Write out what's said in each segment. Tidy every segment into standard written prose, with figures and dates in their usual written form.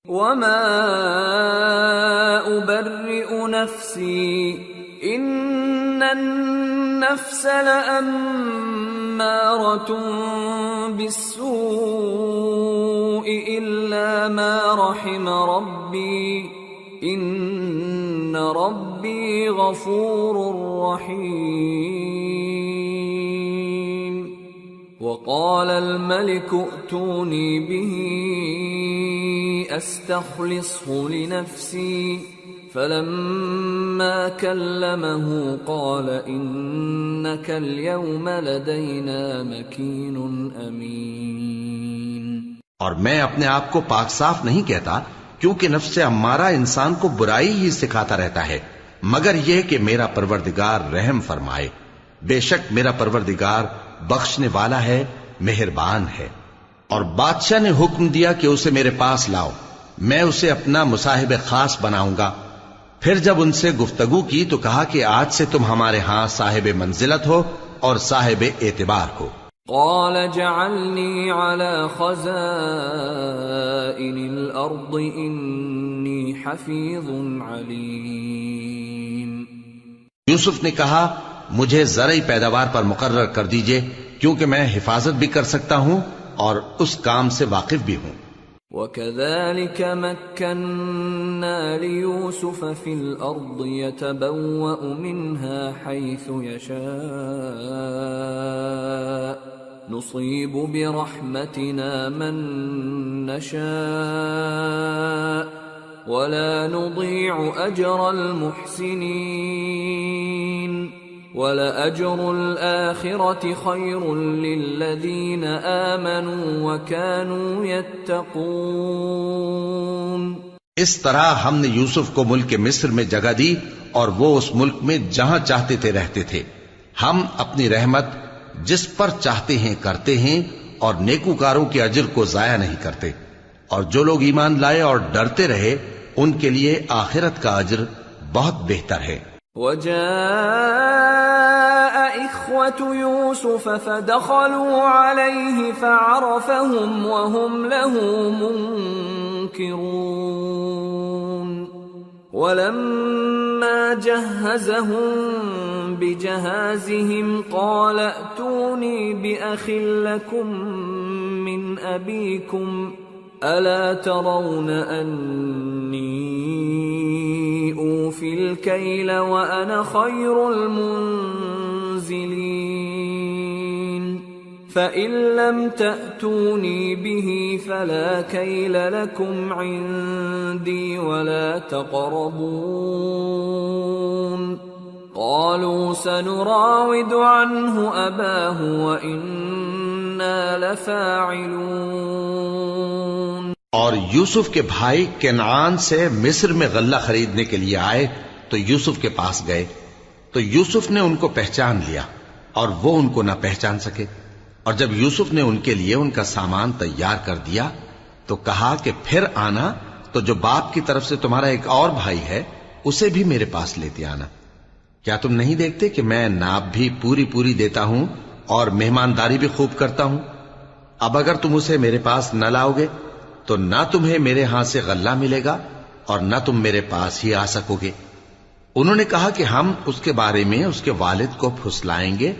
وما أبرئ نفسي إن النفس لأمارة بالسوء إلا ما رحم ربي إن ربي غفور رحيم وقال الملك ائتوني به أستخلصه لنفسي فلما كلمه قال إنك اليوم لدينا مكين أمين۔ اور میں اپنے آپ کو پاک صاف نہیں کہتا، کیونکہ نفس امارہ انسان کو برائی ہی سکھاتا رہتا ہے، مگر یہ کہ میرا پروردگار رحم فرمائے۔ بے شک میرا پروردگار بخشنے والا ہے، مہربان ہے۔ اور بادشاہ نے حکم دیا کہ اسے میرے پاس لاؤ، میں اسے اپنا مصاحب خاص بناؤں گا۔ پھر جب ان سے گفتگو کی تو کہا کہ آج سے تم ہمارے ہاں صاحب منزلت ہو اور صاحب اعتبار ہو۔ قال جعلني على خزائن الأرض إني حفيظ عليم۔ یوسف نے کہا مجھے زرعی پیداوار پر مقرر کر دیجئے، کیونکہ میں حفاظت بھی کر سکتا ہوں اور اس کام سے واقف بھی ہوں۔ وَكَذَلِكَ مَكَّنَّا لِيُوسُفَ فِي الْأَرْضِ يَتَبَوَّأُ مِنْهَا حَيْثُ يَشَاءُ نُصِيبُ بِرَحْمَتِنَا مَن نَّشَاءُ وَلَا نُضِيعُ أَجْرَ الْمُحْسِنِينَ وَلَأَجْرُ الْآخِرَةِ خَيْرٌ لِّلَّذِينَ آمَنُوا وَكَانُوا يَتَّقُونَ۔ اس طرح ہم نے یوسف کو ملک مصر میں جگہ دی اور وہ اس ملک میں جہاں چاہتے تھے رہتے تھے۔ ہم اپنی رحمت جس پر چاہتے ہیں کرتے ہیں اور نیکوکاروں کے اجر کو ضائع نہیں کرتے، اور جو لوگ ایمان لائے اور ڈرتے رہے ان کے لیے آخرت کا اجر بہت بہتر ہے۔ وجاء إخوة يوسف فدخلوا عليه فعرفهم وهم له منكرون ولما جهزهم بجهازهم قال ائتوني بأخ لكم من أبيكم ألا ترون أني أوفي الكيل وأنا خير المنزلين فإن لم تأتوني به فلا كيل لكم عندي ولا تقربون قالوا سنراود عنه أباه وإنا لفاعلون۔ اور یوسف کے بھائی کنعان سے مصر میں غلہ خریدنے کے لیے آئے تو یوسف کے پاس گئے تو یوسف نے ان کو پہچان لیا اور وہ ان کو نہ پہچان سکے، اور جب یوسف نے ان کے لیے ان کا سامان تیار کر دیا تو کہا کہ پھر آنا تو جو باپ کی طرف سے تمہارا ایک اور بھائی ہے اسے بھی میرے پاس لیتے آنا۔ کیا تم نہیں دیکھتے کہ میں ناب بھی پوری پوری دیتا ہوں اور مہمانداری بھی خوب کرتا ہوں؟ اب اگر تم اسے میرے پاس نہ لاؤ گے تو نہ تمہیں میرے ہاں سے غلہ ملے گا اور نہ تم میرے پاس ہی آ سکو گے۔ انہوں نے کہا کہ ہم اس کے بارے میں اس کے والد کو پھسلائیں گے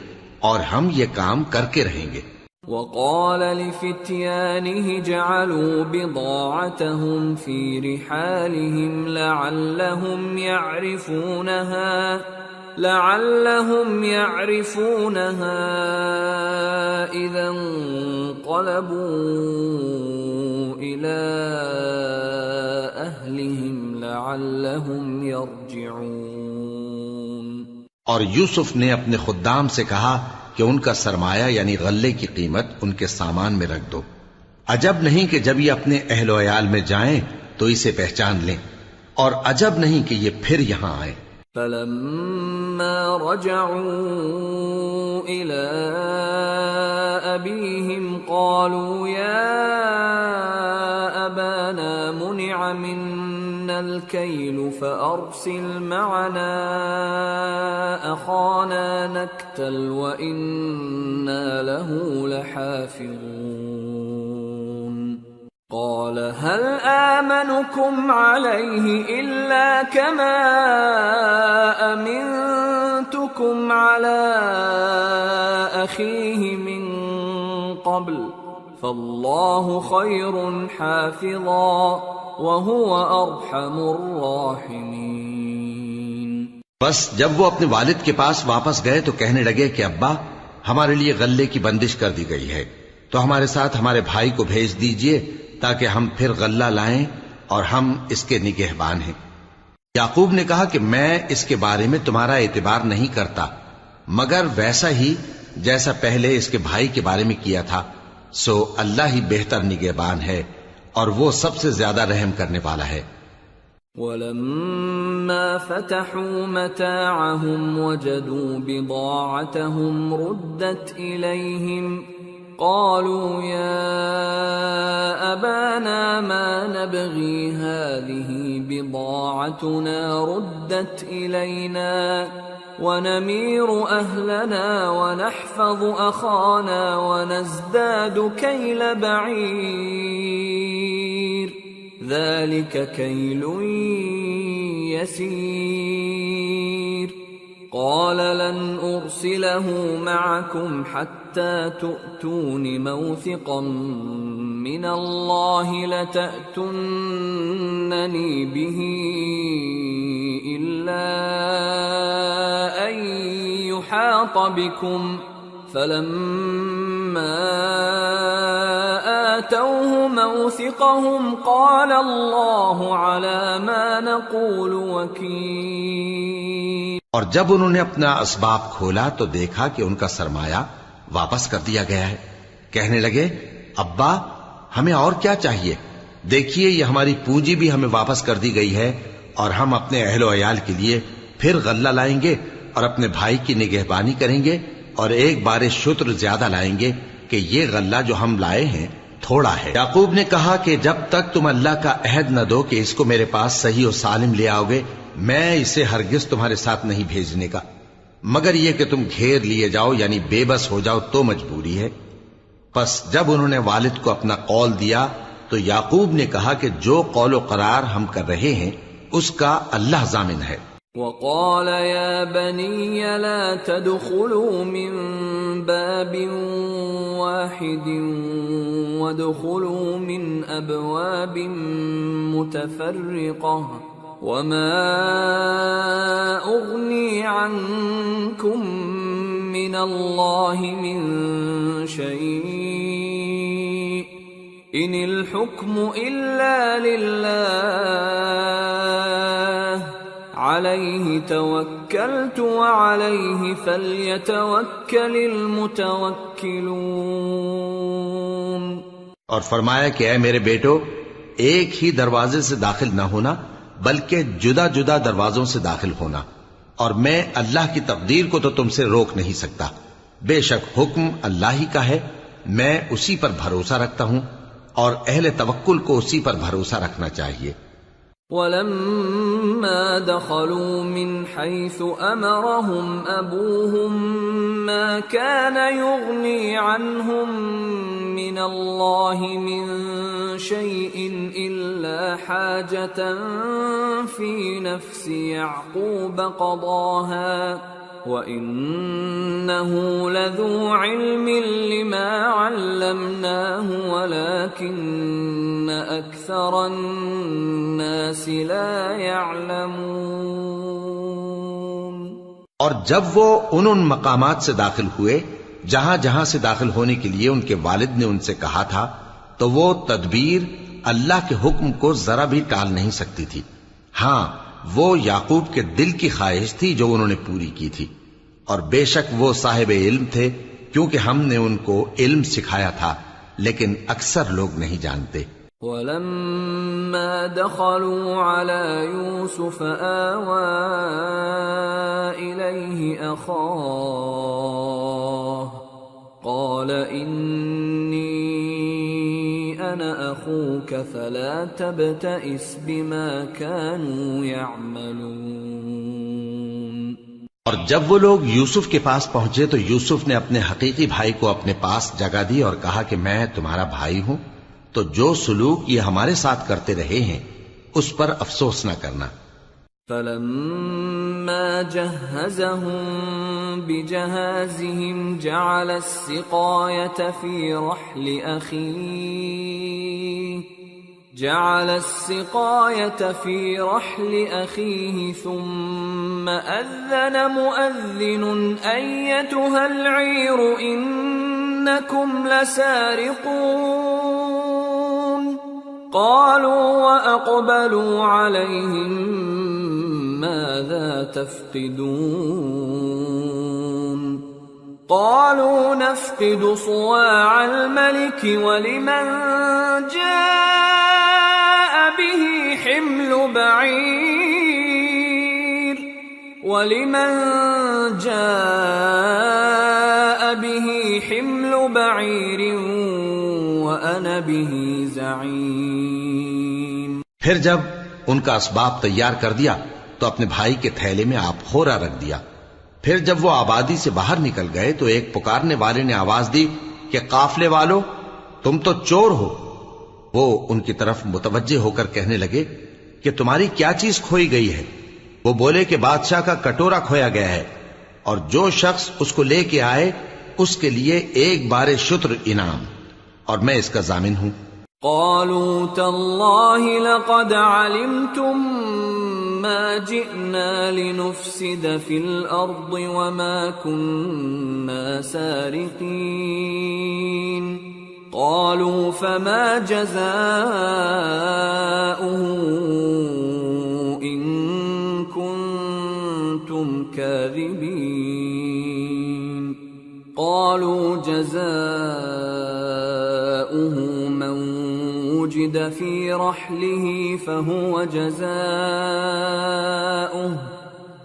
اور ہم یہ کام کر کے رہیں گے۔ وقال لفتيانه جعلوا بضاعتهم في رحالهم لعلهم يعرفونها إذا انقلبوا إلى أهلهم لعلهم يرجعون۔ اور یوسف نے اپنے خدام سے کہا کہ ان کا سرمایہ یعنی غلے کی قیمت ان کے سامان میں رکھ دو، عجب نہیں کہ جب یہ اپنے اہل و عیال میں جائیں تو اسے پہچان لیں، اور عجب نہیں کہ یہ پھر یہاں آئیں۔ فلما رجعوا إلى أبيهم قالوا يا أبانا منع منا الكيل فأرسل معنا أخانا نكتل وإنا له لحافظون۔ قال هل آمنكم عليه إلا كما أمنتكم على أخيه من قبل فالله خير حافظا وهو أرحم الراحمين۔ بس جب وہ اپنے والد کے پاس واپس گئے تو کہنے لگے کہ ابا ہمارے لیے غلے کی بندش کر دی گئی ہے، تو ہمارے ساتھ ہمارے بھائی کو بھیج دیجئے تاکہ ہم پھر غلہ لائیں اور ہم اس کے نگہبان ہیں۔ یعقوب نے کہا کہ میں اس کے بارے میں تمہارا اعتبار نہیں کرتا مگر ویسا ہی جیسا پہلے اس کے بھائی کے بارے میں کیا تھا، سو اللہ ہی بہتر نگہبان ہے اور وہ سب سے زیادہ رحم کرنے والا ہے۔ وَلَمَّا فَتَحُوا مَتَاعَهُمْ وَجَدُوا بِضَاعَتَهُمْ رُدَّتْ إِلَيْهِمْ قَالُوا يَا أَبَانَا مَا نَبْغِي هَذِهِ بِضَاعَتُنَا رُدَّتْ إِلَيْنَا وَنَمِيرُ أَهْلَنَا وَنَحْفَظُ أَخَانَا وَنَزْدَادُ كَيْلَ بَعِيرٍ ذَلِكَ كَيْلٌ يَسِيرٌ قال لن أرسله معكم حتى تؤتون موثقا من الله لتأتونني به إلا أن يحاط بكم فلما آتوه موثقهم قال الله على ما نقول وكيل۔ اور جب انہوں نے اپنا اسباب کھولا تو دیکھا کہ ان کا سرمایہ واپس کر دیا گیا ہے۔ کہنے لگے ابا ہمیں اور کیا چاہیے، دیکھیے یہ ہماری پونجی بھی ہمیں واپس کر دی گئی ہے اور ہم اپنے اہل و عیال کے لیے پھر غلہ لائیں گے اور اپنے بھائی کی نگہبانی کریں گے اور ایک بار شتر زیادہ لائیں گے کہ یہ غلہ جو ہم لائے ہیں تھوڑا ہے۔ یعقوب نے کہا کہ جب تک تم اللہ کا عہد نہ دو کہ اس کو میرے پاس صحیح و سالم لے آؤ گے میں اسے ہرگز تمہارے ساتھ نہیں بھیجنے کا، مگر یہ کہ تم گھیر لیے جاؤ یعنی بے بس ہو جاؤ تو مجبوری ہے۔ پس جب انہوں نے والد کو اپنا قول دیا تو یعقوب نے کہا کہ جو قول و قرار ہم کر رہے ہیں اس کا اللہ ضامن ہے۔ وقال يا بني لا تدخلوا من باب واحد وادخلوا من أبواب متفرقة وما أغني عنكم من الله من شيء إن الحكم إلا لله عليه توكلت وعليه فليتوكل المتوكلون۔ اور فرمایا کہ اے میرے بیٹو ایک ہی دروازے سے داخل نہ ہونا بلکہ جدا جدا دروازوں سے داخل ہونا، اور میں اللہ کی تقدیر کو تو تم سے روک نہیں سکتا، بے شک حکم اللہ ہی کا ہے، میں اسی پر بھروسہ رکھتا ہوں اور اہل توکل کو اسی پر بھروسہ رکھنا چاہیے۔ وَلَمَّا دَخَلُوا مِنْ حَيْثُ أَمَرَهُمْ أَبُوهُمْ مَا كَانَ يُغْنِي عَنْهُمْ مِنَ اللَّهِ مِنْ شَيْءٍ إِلَّا حَاجَةً فِي نَفْسِ يَعْقُوبَ قَضَاهَا وَإِنَّهُ لَذُو عِلْمٍ لِمَا عَلَّمْنَاهُ وَلَكِنَّ أَكْثَرَ النَّاسِ لَا يَعْلَمُونَ۔ اور جب وہ ان مقامات سے داخل ہوئے جہاں جہاں سے داخل ہونے کے لیے ان کے والد نے ان سے کہا تھا تو وہ تدبیر اللہ کے حکم کو ذرا بھی ٹال نہیں سکتی تھی، ہاں وہ یعقوب کے دل کی خواہش تھی جو انہوں نے پوری کی تھی، اور بے شک وہ صاحب علم تھے کیونکہ ہم نے ان کو علم سکھایا تھا، لیکن اکثر لوگ نہیں جانتے۔ وَلَمَّا دَخَلُوا عَلَى يُوسُفَ آوَى إِلَيْهِ أَخَاهُ قَالَ إِنِّي أَنَا أَخُوكَ فَلَا تَبْتَئِسْ بِمَا كَانُوا يَعْمَلُونَ۔ اور جب وہ لوگ یوسف کے پاس پہنچے تو یوسف نے اپنے حقیقی بھائی کو اپنے پاس جگہ دی اور کہا کہ میں تمہارا بھائی ہوں، تو جو سلوک یہ ہمارے ساتھ کرتے رہے ہیں اس پر افسوس نہ کرنا۔ فلما جهزهم بجهازهم جعل السقاية في رحل أخيه ثم أذن مؤذن أيتها العير إنكم لسارقون قالوا وأقبلوا عليهم ماذا تفقدون قالوا نفقد صواع الملك ولمن جاء به حمل بعير وأنا به زعيم۔ پھر جب ان کا اسباب تیار کر دیا تو اپنے بھائی کے تھیلے میں آپ خورا رکھ دیا۔ پھر جب وہ آبادی سے باہر نکل گئے تو ایک پکارنے والے نے آواز دی کہ قافلے والو تم تو چور ہو۔ وہ ان کی طرف متوجہ ہو کر کہنے لگے کہ تمہاری کیا چیز کھوئی گئی ہے؟ وہ بولے کہ بادشاہ کا کٹورا کھویا گیا ہے، اور جو شخص اس کو لے کے آئے اس کے لیے ایک بار شتر انعام، اور میں اس کا ضامن ہوں۔ قالوا تالله لقد علمتم ما جئنا لنفسد في الأرض وما كنا سارقين قالوا فما جزاؤه إن كنتم كاذبين قالوا جزاؤه من وجد في رحله فهو جزاؤه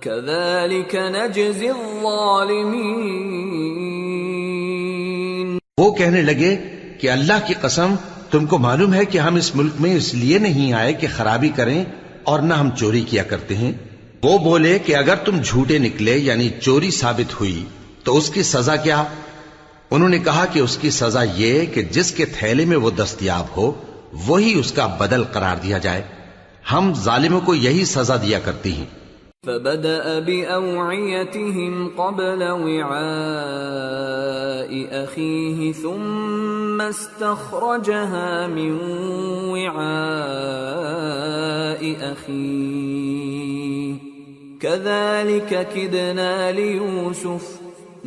كذلك نجزي الظالمين۔ وہ کہنے لگے کہ اللہ کی قسم تم کو معلوم ہے کہ ہم اس ملک میں اس لیے نہیں آئے کہ خرابی کریں اور نہ ہم چوری کیا کرتے ہیں۔ وہ بولے کہ اگر تم جھوٹے نکلے یعنی چوری ثابت ہوئی تو اس کی سزا کیا؟ انہوں نے کہا کہ اس کی سزا یہ کہ جس کے تھیلے میں وہ دستیاب ہو وہی اس کا بدل قرار دیا جائے، ہم ظالموں کو یہی سزا دیا کرتی ہیں۔ فبدأ بأوعيتهم قبل وعاء أخيه ثم استخرجها من وعاء أخيه كذلك كدنا ليوسف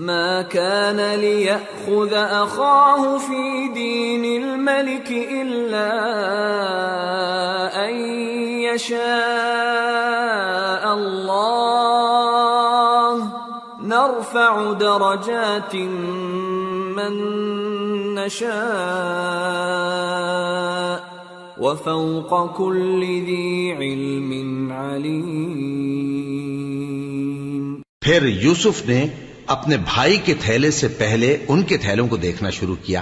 ما كان ليأخذ أخاه في دين الملك إلا أن يشاء الله نرفع درجات من نشاء وفوق كل ذي علم عليم۔ پھر یوسف نے اپنے بھائی کے تھیلے سے پہلے ان کے تھیلوں کو دیکھنا شروع کیا،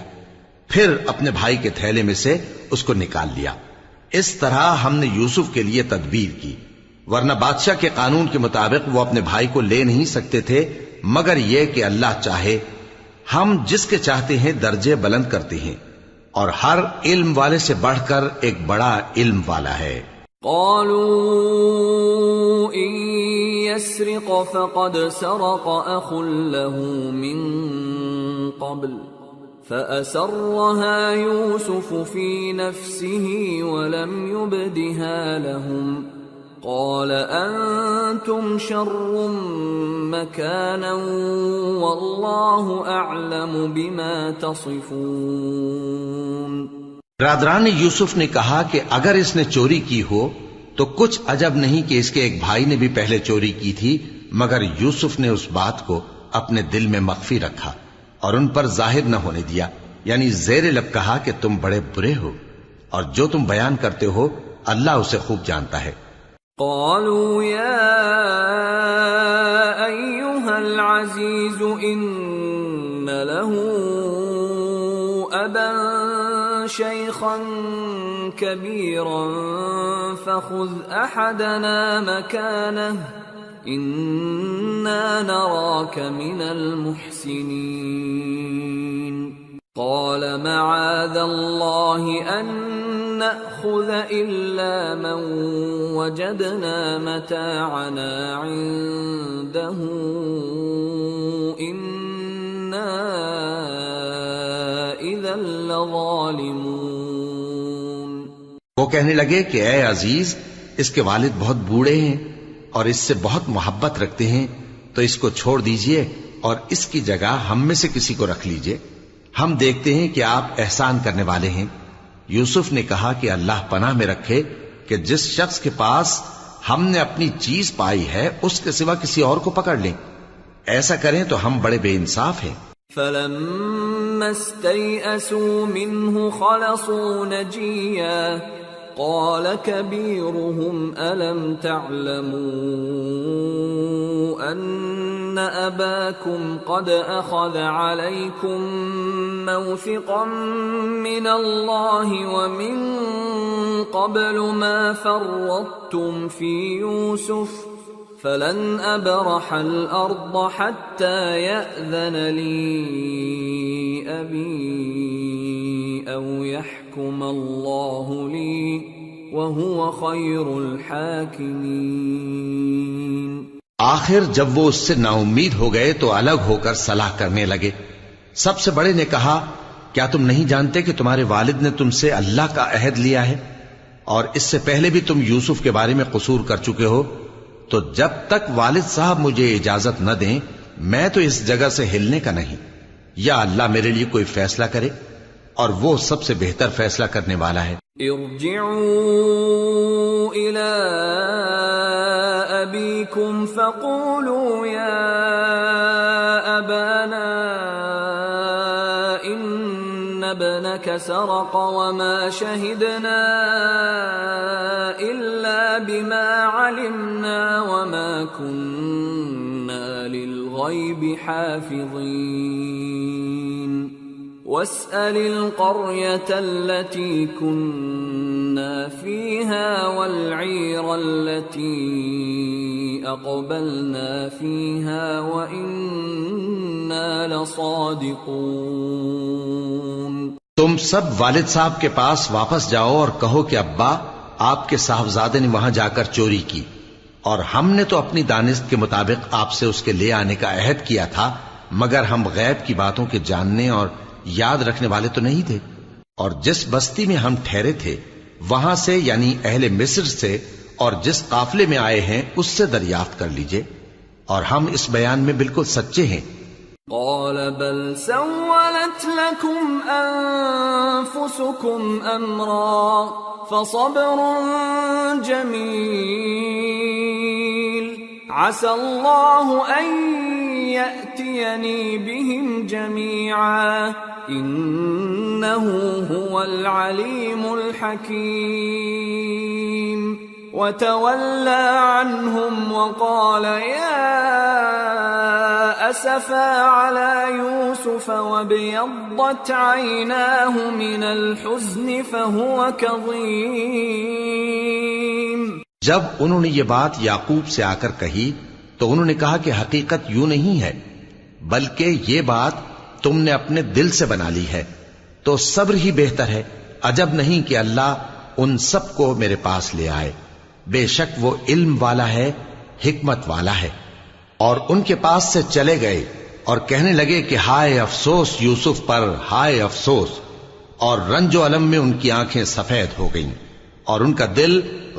پھر اپنے بھائی کے تھیلے میں سے اس کو نکال لیا۔ اس طرح ہم نے یوسف کے لیے تدبیر کی، ورنہ بادشاہ کے قانون کے مطابق وہ اپنے بھائی کو لے نہیں سکتے تھے مگر یہ کہ اللہ چاہے۔ ہم جس کے چاہتے ہیں درجے بلند کرتے ہیں، اور ہر علم والے سے بڑھ کر ایک بڑا علم والا ہے۔ قالوا إن يسرق فقد سرق أخ له من قبل فأسرها يوسف في نفسه ولم يبدها لهم قال أنتم شر مكانا والله أعلم بما تصفون۔ برادران یوسف نے کہا کہ اگر اس نے چوری کی ہو تو کچھ عجب نہیں کہ اس کے ایک بھائی نے بھی پہلے چوری کی تھی، مگر یوسف نے اس بات کو اپنے دل میں مخفی رکھا اور ان پر ظاہر نہ ہونے دیا، یعنی زیر لب کہا کہ تم بڑے برے ہو، اور جو تم بیان کرتے ہو اللہ اسے خوب جانتا ہے۔ قالوا يا أيها العزيز إن له أبا شيخا كبيرا فخذ أحدنا مكانه إنا نراك من المحسنين۔ قال معاذ الله أن نأخذ إلا من وجدنا متاعنا عنده إنا إذا لظالمون. وہ کہنے لگے کہ اے عزیز، اس کے والد بہت بوڑھے ہیں اور اس سے بہت محبت رکھتے ہیں، تو اس کو چھوڑ دیجئے اور اس کی جگہ ہم میں سے کسی کو رکھ لیجئے، ہم دیکھتے ہیں کہ آپ احسان کرنے والے ہیں. یوسف نے کہا کہ اللہ پناہ میں رکھے کہ جس شخص کے پاس ہم نے اپنی چیز پائی ہے اس کے سوا کسی اور کو پکڑ لیں، ایسا کریں تو ہم بڑے بے انصاف ہیں. فَلَمَّا اسْتَيْأَسُوا مِنْهُ خَلَصُوا نَجِيًّا قَالَ كَبِيرُهُمْ أَلَمْ تَعْلَمُوا أَنَّ أَبَاكُمْ قَدْ أَخَذَ عَلَيْكُمْ مَوْثِقًا مِّنَ اللَّهِ وَمِن قَبْلُ مَا فَرَّطتُمْ فِي يُوسُفَ فَلَنْ أَبْرَحَ الْأَرْضَ حَتَّى يَأْذَنَ لِي أَبِي أَوْ يَحْكُمَ اللَّهُ لِي وَهُوَ خَيْرُ الْحَاكِمِينَ. آخر جب وہ اس سے نا امید ہو گئے تو الگ ہو کر صلاح کرنے لگے. سب سے بڑے نے کہا، کیا تم نہیں جانتے کہ تمہارے والد نے تم سے اللہ کا عہد لیا ہے اور اس سے پہلے بھی تم یوسف کے بارے میں قصور کر چکے ہو؟ تو جب تک والد صاحب مجھے اجازت نہ دیں میں تو اس جگہ سے ہلنے کا نہیں، یا اللہ میرے لیے کوئی فیصلہ کرے، اور وہ سب سے بہتر فیصلہ کرنے والا ہے. ارجعوا إلى أبيكم فقولوا يا أبانا إن ابنك سرق وما شهدنا إلا بما علمنا وما كنا للغيب حافظين واسأل القرية التي كنا فيها والعير التي أقبلنا فيها وإنا لصادقون. تم سب والد صاحب کے پاس واپس جاؤ اور کہو کہ ابا، آپ کے صاحبزادے نے وہاں جا کر چوری کی، اور ہم نے تو اپنی دانست کے مطابق آپ سے اس کے لے آنے کا عہد کیا تھا، مگر ہم غیب کی باتوں کے جاننے اور یاد رکھنے والے تو نہیں تھے. اور جس بستی میں ہم ٹھہرے تھے وہاں سے، یعنی اہل مصر سے، اور جس قافلے میں آئے ہیں اس سے دریافت کر لیجئے، اور ہم اس بیان میں بالکل سچے ہیں. قال بل سولت لكم أنفسكم أمرا فصبر جميل عسى الله أن يأتيني بهم جميعا إنه هو العليم الحكيم. وتولى عنهم وقال يا أسفا على يوسف وابيضت عيناه من الحزن فهو كظيم. جب انہوں نے یہ بات یعقوب سے آ کر کہی تو انہوں نے کہا کہ حقیقت یوں نہیں ہے، بلکہ یہ بات تم نے اپنے دل سے بنا لی ہے، تو صبر ہی بہتر ہے. عجب نہیں کہ اللہ ان سب کو میرے پاس لے آئے، بے شک وہ علم والا ہے، حکمت والا ہے. اور ان کے پاس سے چلے گئے اور کہنے لگے کہ ہائے افسوس یوسف پر، ہائے افسوس، اور رنج و الم میں ان کی آنکھیں سفید ہو گئیں اور ان کا دل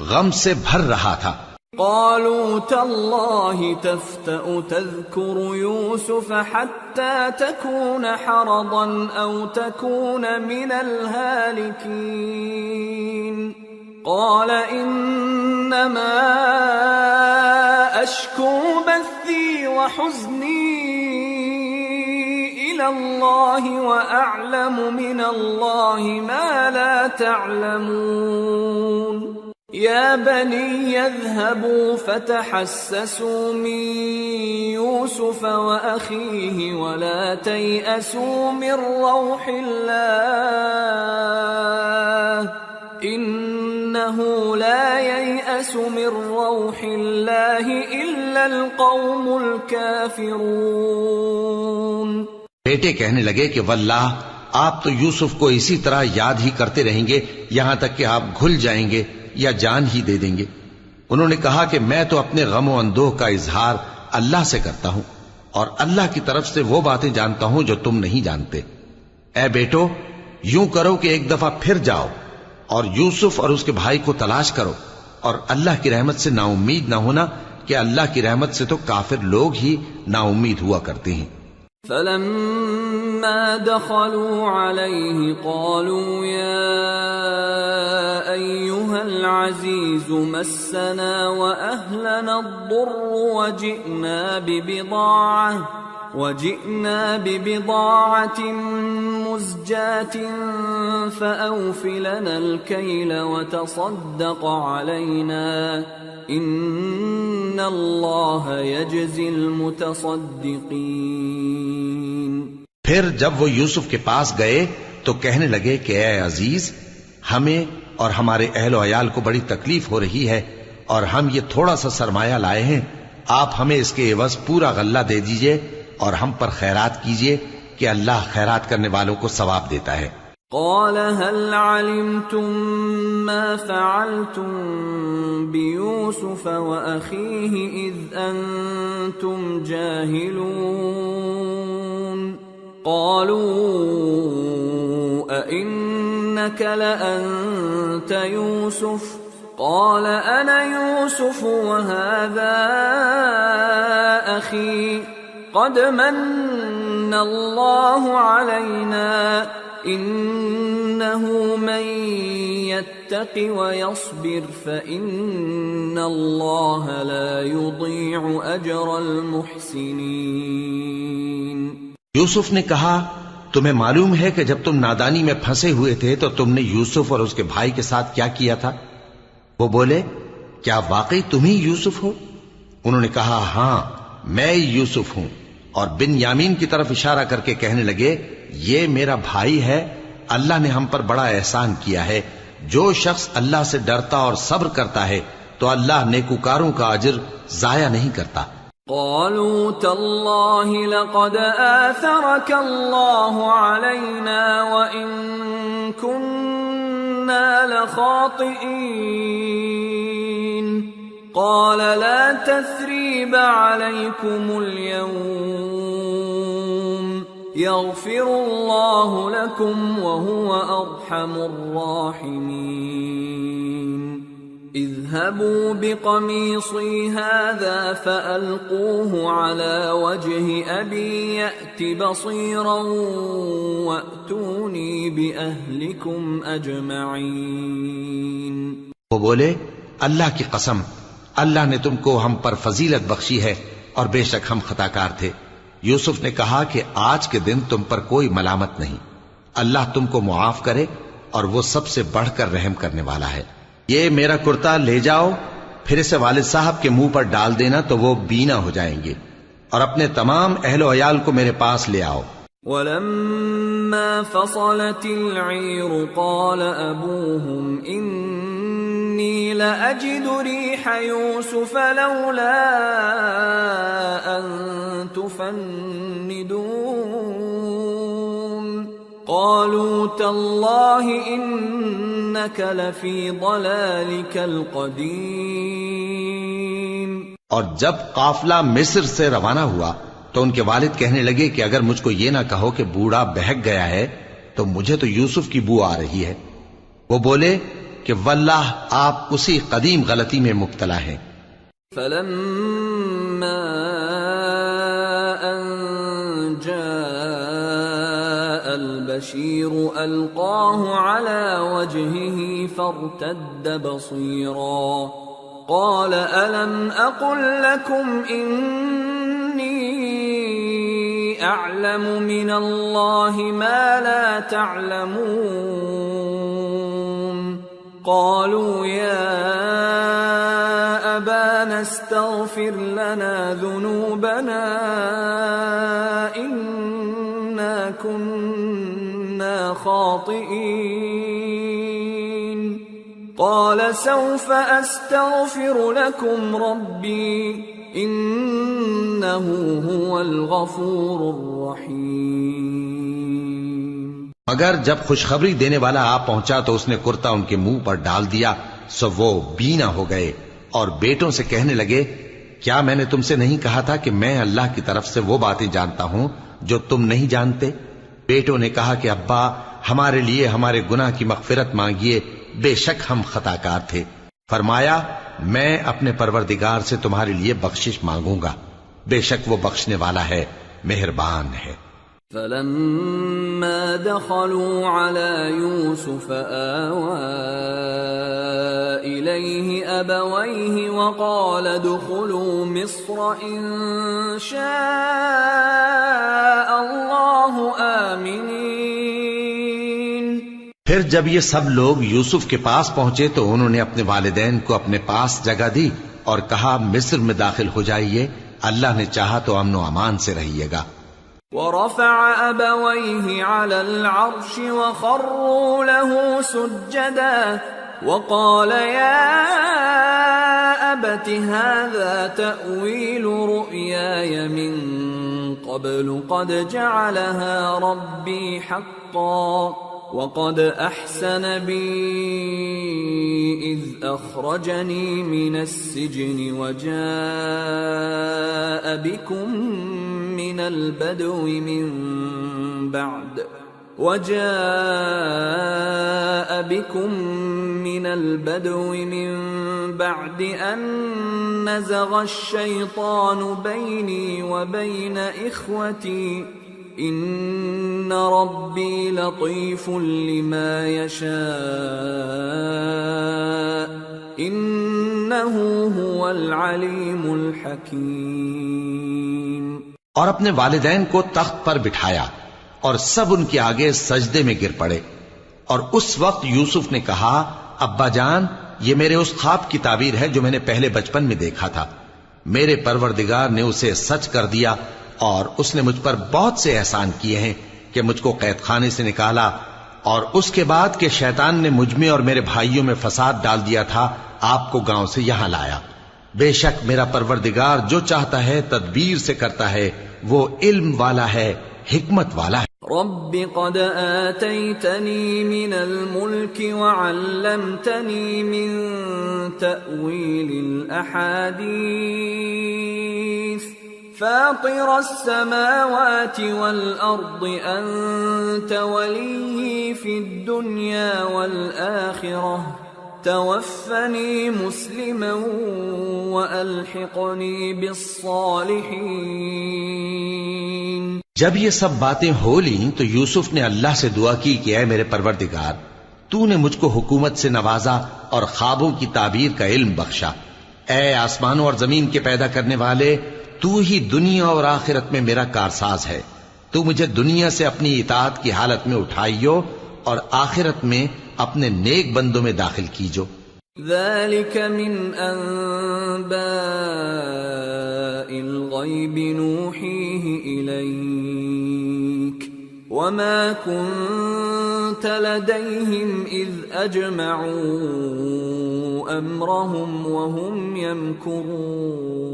غم سے بھر رہا تھا. قالوا تالله تفتأ تذكر يوسف حتى تكون حرضا أو تكون من الهالكين قال إنما أشكو بثي وحزني إلى الله وأعلم من الله ما لا تعلمون. يا بني يذهبوا فتحسسوا من يوسف وأخيه ولا تيأسوا من روح الله إنه لا ييأس من روح الله إلا القوم الكافرون. بیٹے کہنے لگے کہ واللہ آپ تو یوسف کو اسی طرح یاد ہی کرتے رہیں گے یہاں تک کہ آپ گھل جائیں گے یا جان ہی دے دیں گے۔ انہوں نے کہا کہ میں تو اپنے غم و اندوہ کا اظہار اللہ سے کرتا ہوں اور اللہ کی طرف سے وہ باتیں جانتا ہوں جو تم نہیں جانتے۔ اے بیٹو، یوں کرو کہ ایک دفعہ پھر جاؤ اور یوسف اور اس کے بھائی کو تلاش کرو، اور اللہ کی رحمت سے نا امید نہ ہونا کہ اللہ کی رحمت سے تو کافر لوگ ہی نا امید ہوا کرتے ہیں۔ فلما دخلوا عليه قالوا يا أيها العزيز مسنا وأهلنا الضر وجئنا ببضاعة مزجاة فأوف لنا الكيل وتصدق علينا إن الله يجزي المتصدقين۔ پھر جب وہ یوسف کے پاس گئے تو کہنے لگے کہ اے عزیز، ہمیں اور ہمارے اہل و عیال کو بڑی تکلیف ہو رہی ہے اور ہم یہ تھوڑا سا سرمایہ لائے ہیں، آپ ہمیں اس کے عوض پورا غلہ دے دیجئے اور ہم پر خیرات کیجئے کہ اللہ خیرات کرنے والوں کو ثواب دیتا ہے۔ قال هل علمتم ما فعلتم بيوسف وأخيه إذ أنتم جاهلون؟ قالوا أئنك لأنت يوسف؟ قال أنا يوسف وهذا أخي قد من الله علينا إنه من يتق ويصبر فإن الله لا يضيع أجر المحسنين۔ یوسف نے کہا تمہیں معلوم ہے کہ جب تم نادانی میں پھنسے ہوئے تھے تو تم نے یوسف اور اس کے بھائی کے ساتھ کیا کیا تھا؟ وہ بولے کیا واقعی تم ہی یوسف ہو؟ انہوں نے کہا ہاں میں یوسف ہوں، اور بن یامین کی طرف اشارہ کر کے کہنے لگے یہ میرا بھائی ہے، اللہ نے ہم پر بڑا احسان کیا ہے، جو شخص اللہ سے ڈرتا اور صبر کرتا ہے تو اللہ نیکوکاروں کا اجر ضائع نہیں کرتا۔ قالوا تالله لقد آثرك الله علينا وإن كنا لخاطئين قال لا تثريب عليكم اليوم يغفر الله لكم وهو أرحم الراحمين اذهبوا بقميصي هذا فألقوه على وجه أبي يأت بصيرا وأتوني بأهلكم أجمعين۔ وہ بولے اللہ کی قسم، اللہ نے تم کو ہم پر فضیلت بخشی ہے اور بے شک ہم خطاکار تھے۔ یوسف نے کہا کہ آج کے دن تم پر کوئی ملامت نہیں، اللہ تم کو معاف کرے اور وہ سب سے بڑھ کر رحم کرنے والا ہے۔ یہ میرا کرتا لے جاؤ، پھر اسے والد صاحب کے منہ پر ڈال دینا تو وہ بینا ہو جائیں گے، اور اپنے تمام اہل و عیال کو میرے پاس لے آؤ۔ وَلَمَّا فَصَلَتِ الْعِيرُ قَالَ أَبُوهُمْ إِنِّي لَأَجِدُ رِيحَ يُوسُفَ لَوْلَا أَن تُفَنِّدُونَ قَالُوا تَاللَّهِ إِنَّكَ لَفِي ضَلَالِكَ الْقَدِيمِ۔ اور جب قافلہ مصر سے روانہ ہوا تو ان کے والد کہنے لگے کہ اگر مجھ کو یہ نہ کہو کہ بوڑھا بہک گیا ہے تو مجھے تو یوسف کی بو آ رہی ہے۔ وہ بولے کہ واللہ آپ اسی قدیم غلطی میں مبتلا ہیں۔ فَلَمَّا أَن جَاءَ الْبَشِيرُ أَلْقَاهُ عَلَى وَجْهِهِ فَارْتَدَّ بَصِيرًا قَالَ أَلَمْ أَقُلْ لَكُمْ إِنِّي أَعْلَمُ مِنَ اللَّهِ مَا لَا تَعْلَمُونَ قَالُوا يَا أَبَانَا اسْتَغْفِرْ لَنَا ذُنُوبَنَا إِنَّا كُنَّا خَاطِئِينَ قَالَ سَوْفَ أَسْتَغْفِرُ لَكُمْ رَبِّي إِنَّهُ هُوَ الْغَفُورُ الرَّحِيمُ۔ مگر جب خوشخبری دینے والا آ پہنچا تو اس نے کرتا ان کے منہ پر ڈال دیا، سو وہ بینا ہو گئے اور بیٹوں سے کہنے لگے، کیا میں نے تم سے نہیں کہا تھا کہ میں اللہ کی طرف سے وہ باتیں جانتا ہوں جو تم نہیں جانتے؟ بیٹوں نے کہا کہ ابا، ہمارے لیے ہمارے گناہ کی مغفرت مانگیے، بے شک ہم خطاکار تھے۔ فرمایا، میں اپنے پروردگار سے تمہارے لیے بخشش مانگوں گا، بے شک وہ بخشنے والا ہے، مہربان ہے۔ فلما دخلوا على يوسف آوى إليه أبويه وقال ادخلوا مصر إن شاء الله آمنين۔ پھر جب یہ سب لوگ یوسف کے پاس پہنچے تو انہوں نے اپنے والدین کو اپنے پاس جگہ دی اور کہا، مصر میں داخل ہو جائیے، اللہ نے چاہا تو امن و امان سے رہیے گا۔ ورفع أبويه على العرش وخروا له سجدا وقال يا أبت هذا تأويل رؤياي من قبل قد جعلها ربي حقا وقد أحسن بي إذ أخرجني من السجن وجاء بكم من البدو من بعد أن نزغ الشيطان بيني وبين إخوتي إن ربي لطيف لما يشاء إنه هو العليم الحكيم۔ اور اپنے والدین کو تخت پر بٹھایا اور سب ان کے آگے سجدے میں گر پڑے، اور اس وقت یوسف نے کہا، ابا جان، یہ میرے اس خواب کی تعبیر ہے جو میں نے پہلے بچپن میں دیکھا تھا۔ میرے پروردگار نے اسے سچ کر دیا اور اس نے مجھ پر بہت سے احسان کیے ہیں کہ مجھ کو قید خانے سے نکالا، اور اس کے بعد کہ شیطان نے مجھ میں اور میرے بھائیوں میں فساد ڈال دیا تھا، آپ کو گاؤں سے یہاں لایا۔ بے شک میرا پروردگار جو چاہتا ہے تدبیر سے کرتا ہے، وہ علم والا ہے، حکمت والا ہے۔ رب قد آتيتني من الملك وعلمتني من تأويل الأحاديث فاطر السماوات والأرض أنت ولي في الدنيا والآخرة توفني مسلما وألحقني بالصالحين۔ جب یہ سب باتیں ہو لیں تو یوسف نے اللہ سے دعا کی کہ اے میرے پروردگار، تو نے مجھ کو حکومت سے نوازا اور خوابوں کی تعبیر کا علم بخشا۔ اے آسمانوں اور زمین کے پیدا کرنے والے، تو ہی دنیا اور آخرت میں میرا کارساز ہے۔ تو مجھے دنیا سے اپنی اطاعت کی حالت میں اٹھائیو اور آخرت میں اپنے نیک بندوں میں داخل کیجو۔ ذلك من أنباء الغيب نوحيه إليك وما كنت لديهم إذ أجمعوا أمرهم وهم يمكرون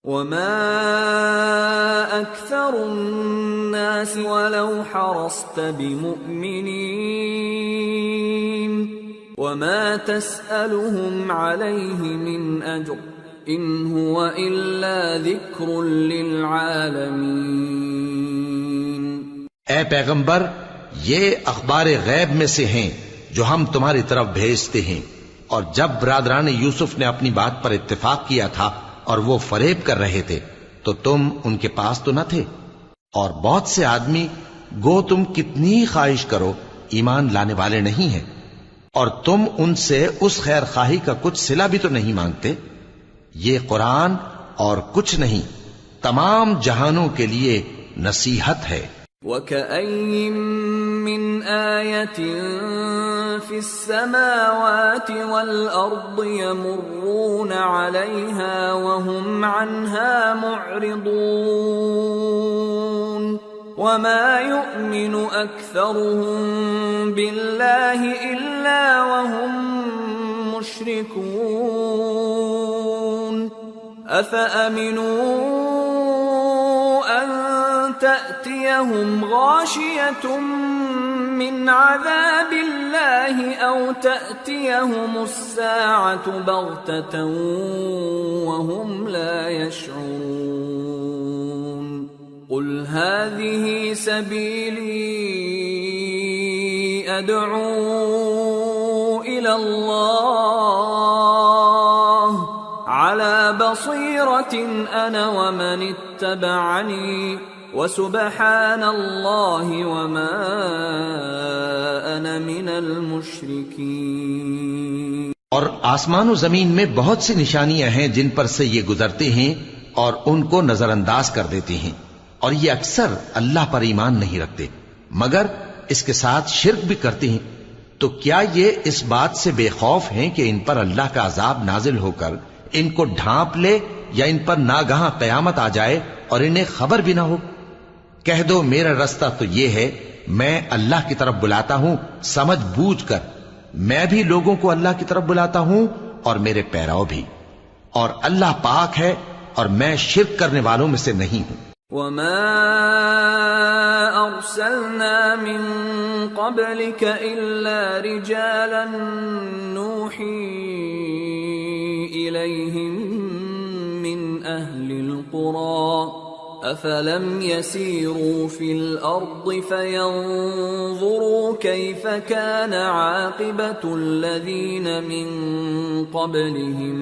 وما أكثر الناس ولو حرصت بمؤمنين وما تسألهم عليه من أجر إن هو إلا ذكر للعالمين۔ اے پیغمبر، یہ اخبار غیب میں سے ہیں جو ہم تمہاری طرف بھیجتے ہیں، اور جب برادران یوسف نے اپنی بات پر اتفاق کیا تھا اور وہ فریب کر رہے تھے تو تم ان کے پاس تو نہ تھے، اور بہت سے آدمی گو تم کتنی خواہش کرو ایمان لانے والے نہیں ہیں، اور تم ان سے اس خیر خواہی کا کچھ صلہ بھی تو نہیں مانگتے۔ یہ قرآن اور کچھ نہیں، تمام جہانوں کے لیے نصیحت ہے۔ وَكَأَيِّن مِّنْ آيَةٍ فِي السَّمَاوَاتِ وَالْأَرْضِ يَمُرُّونَ عَلَيْهَا وَهُمْ عَنْهَا مُعْرِضُونَ وَمَا يُؤْمِنُ أَكْثَرُهُم بِاللَّهِ إِلَّا وَهُم مُشْرِكُونَ أَفَأَمِنُوا أَن تَأْتِيَهُمُ تأتيهم غاشية من عذاب الله أو تأتيهم الساعة بغتة وهم لا يشعرون قل هذه سبيلي أدعو إلى الله على بصيرة أنا ومن اتبعني وسبحان الله وما أنا من المشركين۔ اور آسمان و زمین میں بہت سی نشانیاں ہیں جن پر سے یہ گزرتے ہیں اور ان کو نظر انداز کر دیتے ہیں، اور یہ اکثر اللہ پر ایمان نہیں رکھتے مگر اس کے ساتھ شرک بھی کرتے ہیں۔ تو کیا یہ اس بات سے بے خوف ہیں کہ ان پر اللہ کا عذاب نازل ہو کر ان کو ڈھانپ لے یا ان پر ناگہاں قیامت آ جائے اور انہیں خبر بھی نہ ہو؟ کہہ دو میرا رستہ تو یہ ہے، میں اللہ کی طرف بلاتا ہوں سمجھ بوجھ کر، میں بھی لوگوں کو اللہ کی طرف بلاتا ہوں اور میرے پیراؤ بھی، اور اللہ پاک ہے اور میں شرک کرنے والوں میں سے نہیں ہوں۔ وما أرسلنا من قبلك إلا رجالا نوحي إليهم من أهل القرى أفلم يسيروا في الأرض فينظروا كيف كان عاقبة الذين من قبلهم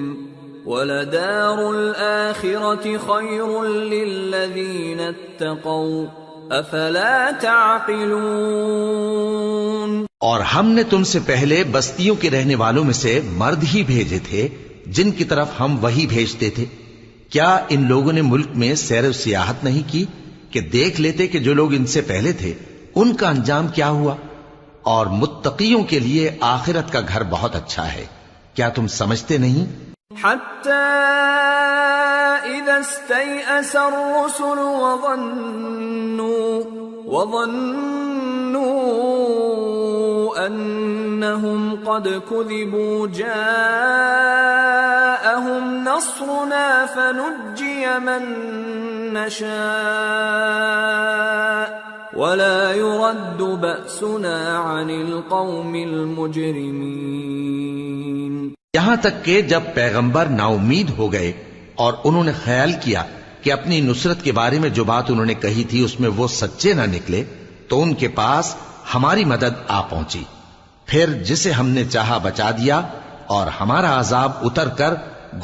وَلَدَارُ الْآخِرَةِ خَيْرٌ لِّلَّذِينَ اتَّقَوْا أَفَلَا تَعْقِلُونَ۔ اور ہم نے تم سے پہلے بستیوں کے رہنے والوں میں سے مرد ہی بھیجے تھے جن کی طرف ہم وہی بھیجتے تھے۔ کیا ان لوگوں نے ملک میں سیر و سیاحت نہیں کی کہ دیکھ لیتے کہ جو لوگ ان سے پہلے تھے ان کا انجام کیا ہوا؟ اور متقیوں کے لیے آخرت کا گھر بہت اچھا ہے، کیا تم سمجھتے نہیں؟ حتى إذا استيأس الرسل وظنوا أنهم قد كذبوا جاءهم نصرنا فنجي من نشاء ولا يرد بأسنا عن القوم المجرمين۔ یہاں تک کہ جب پیغمبر نا امید ہو گئے اور انہوں نے خیال کیا کہ اپنی نصرت کے بارے میں جو بات انہوں نے کہی تھی اس میں وہ سچے نہ نکلے تو ان کے پاس ہماری مدد آ پہنچی، پھر جسے ہم نے چاہا بچا دیا، اور ہمارا عذاب اتر کر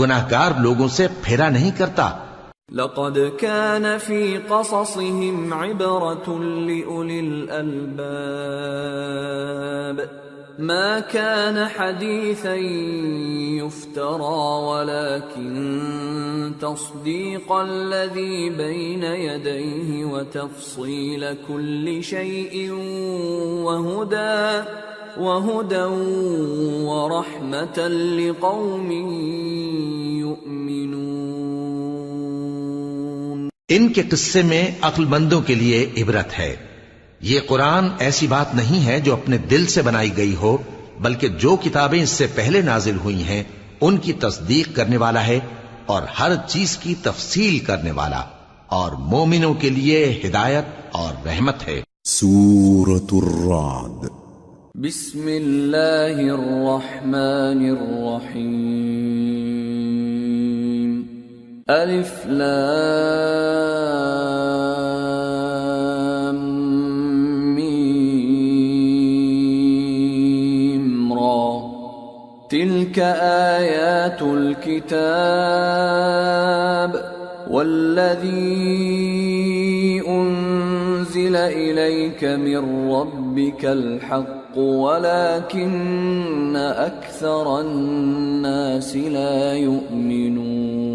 گناہگار لوگوں سے پھیرا نہیں کرتا۔ لقد كان في قصصهم عبرة لأولي الألباب ما كان حديثا يفترى ولكن تصديق الذي بين يديه وتفصيل كل شيء وهدى ورحمة لقوم يؤمنون۔ ان کے قصے میں عقل مندوں کے لیے عبرت ہے۔ یہ قرآن ایسی بات نہیں ہے جو اپنے دل سے بنائی گئی ہو، بلکہ جو کتابیں اس سے پہلے نازل ہوئی ہیں ان کی تصدیق کرنے والا ہے اور ہر چیز کی تفصیل کرنے والا، اور مومنوں کے لیے ہدایت اور رحمت ہے۔ سورة الرعد۔ بسم اللہ الرحمن الرحیم۔ الف لام تلك آيات الكتاب والذي أنزل إليك من ربك الحق ولكن أكثر الناس لا يؤمنون۔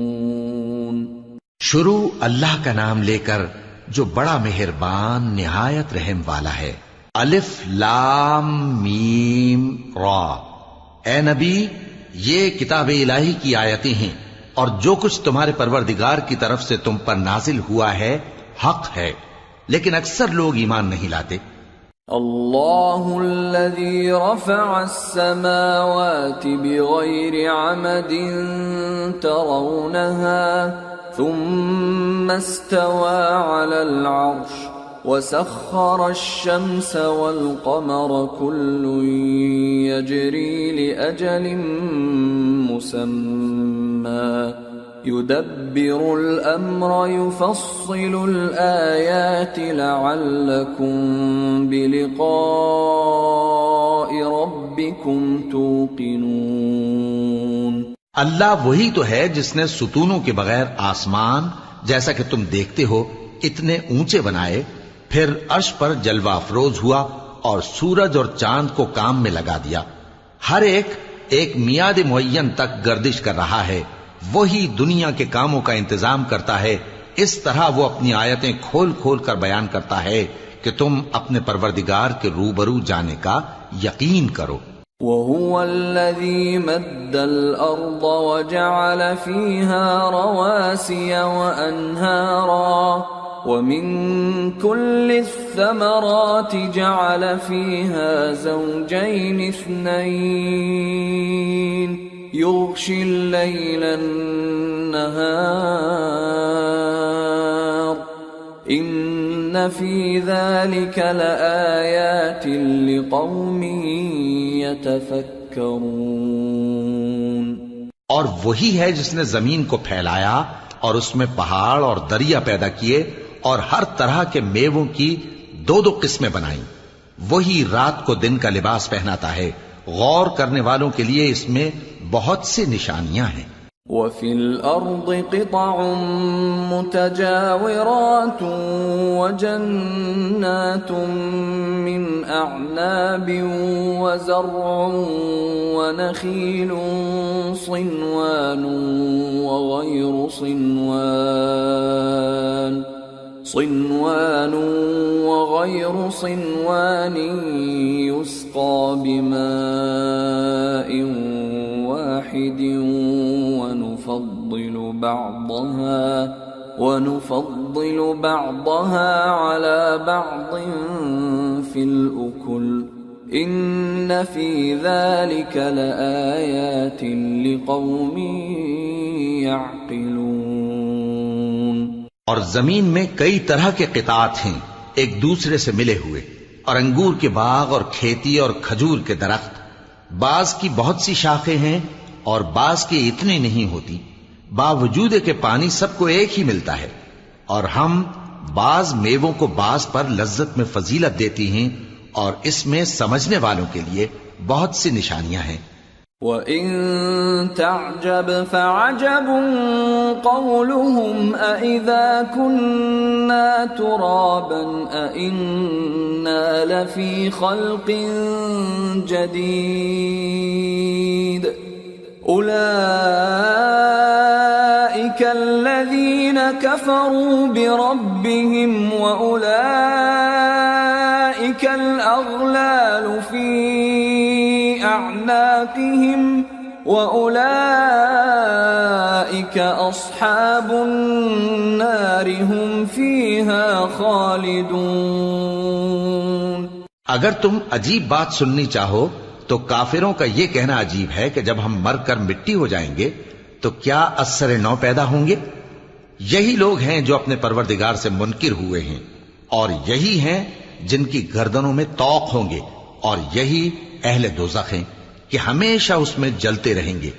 شروع اللہ کا نام لے کر جو بڑا مہربان نہایت رحم والا ہے۔ الف لام میم را۔ اے نبی، یہ کتاب الہی کی آیتیں ہیں اور جو کچھ تمہارے پروردگار کی طرف سے تم پر نازل ہوا ہے حق ہے، لیکن اکثر لوگ ایمان نہیں لاتے۔ اللہ الذی رفع السماوات بغیر عمد ترونها ثم استوى على العرش وسخر الشمس والقمر كل يجري لأجل مسمى يدبر الأمر يفصل الآيات لعلكم بلقاء ربكم توقنون۔ اللہ وہی تو ہے جس نے ستونوں کے بغیر آسمان جیسا کہ تم دیکھتے ہو اتنے اونچے بنائے، پھر عرش پر جلوہ افروز ہوا اور سورج اور چاند کو کام میں لگا دیا، ہر ایک میعاد معین تک گردش کر رہا ہے، وہی دنیا کے کاموں کا انتظام کرتا ہے، اس طرح وہ اپنی آیتیں کھول کھول کر بیان کرتا ہے کہ تم اپنے پروردگار کے روبرو جانے کا یقین کرو۔ وَهُوَ الَّذِي مَدَّ الْأَرْضَ وَجَعَلَ فِيهَا رَوَاسِيَ وَأَنْهَارًا وَمِن كُلِّ الثَّمَرَاتِ جَعَلَ فِيهَا زَوْجَيْنِ اثْنَيْنِ يُغْشِي اللَّيْلَ النَّهَارَ إِنَّ فِي ذَلِكَ لَآيَاتٍ لِقَوْمٍ يَتَفَكَّرُونَ۔ اور وہی ہے جس نے زمین کو پھیلایا اور اس میں پہاڑ اور دریا پیدا کیے اور ہر طرح کے میووں کی دو دو قسمیں بنائیں، وہی رات کو دن کا لباس پہناتا ہے، غور کرنے والوں کے لیے اس میں بہت سی نشانیاں ہیں۔ وَفِي الْأَرْضِ قِطَعٌ مُتَجَاوِرَاتٌ وَجَنَّاتٌ مِّنْ أَعْنَابٍ وَزَرْعٌ وَنَخِيلٌ صِنْوَانٌ وَغَيْرُ صِنْوَانٍ يُسْقَى بِمَاءٍ واحد ونفضل بعضها على بعض في الأكل إن في ذلك لآيات لقوم يعقلون۔ اور زمین میں کئی طرح کے قطعات ہیں ایک دوسرے سے ملے ہوئے، اور انگور کے باغ اور کھیتی اور کھجور کے درخت، بعض کی بہت سی شاخیں ہیں اور بعض کی اتنی نہیں ہوتی، باوجود کہ پانی سب کو ایک ہی ملتا ہے، اور ہم بعض میووں کو بعض پر لذت میں فضیلت دیتی ہیں، اور اس میں سمجھنے والوں کے لیے بہت سی نشانیاں ہیں۔ وَإِن تَعْجَبْ فَعَجَبٌ قَوْلُهُمْ أَإِذَا كُنَّا تُرَابًا أَإِنَّا لَفِي خَلْقٍ جَدِيدٍ أُولَئِكَ الَّذِينَ كَفَرُوا بِرَبِّهِمْ وَأُولَئِكَ الْأَغْلَالُ فِي أَعْنَاقِهِمْ وَأُولَئِكَ أَصْحَابُ النَّارِ هُمْ فِيهَا خَالِدُونَ۔ اگر تم عجیب بات سننی چاہو تو کافروں کا یہ کہنا عجیب ہے کہ جب ہم مر کر مٹی ہو جائیں گے تو کیا از سر نو پیدا ہوں گے؟ یہی لوگ ہیں جو اپنے پروردگار سے منکر ہوئے ہیں، اور یہی ہیں جن کی گردنوں میں طوق ہوں گے، اور یہی اہل دوزخ ہیں کہ ہمیشہ اس میں جلتے رہیں گے۔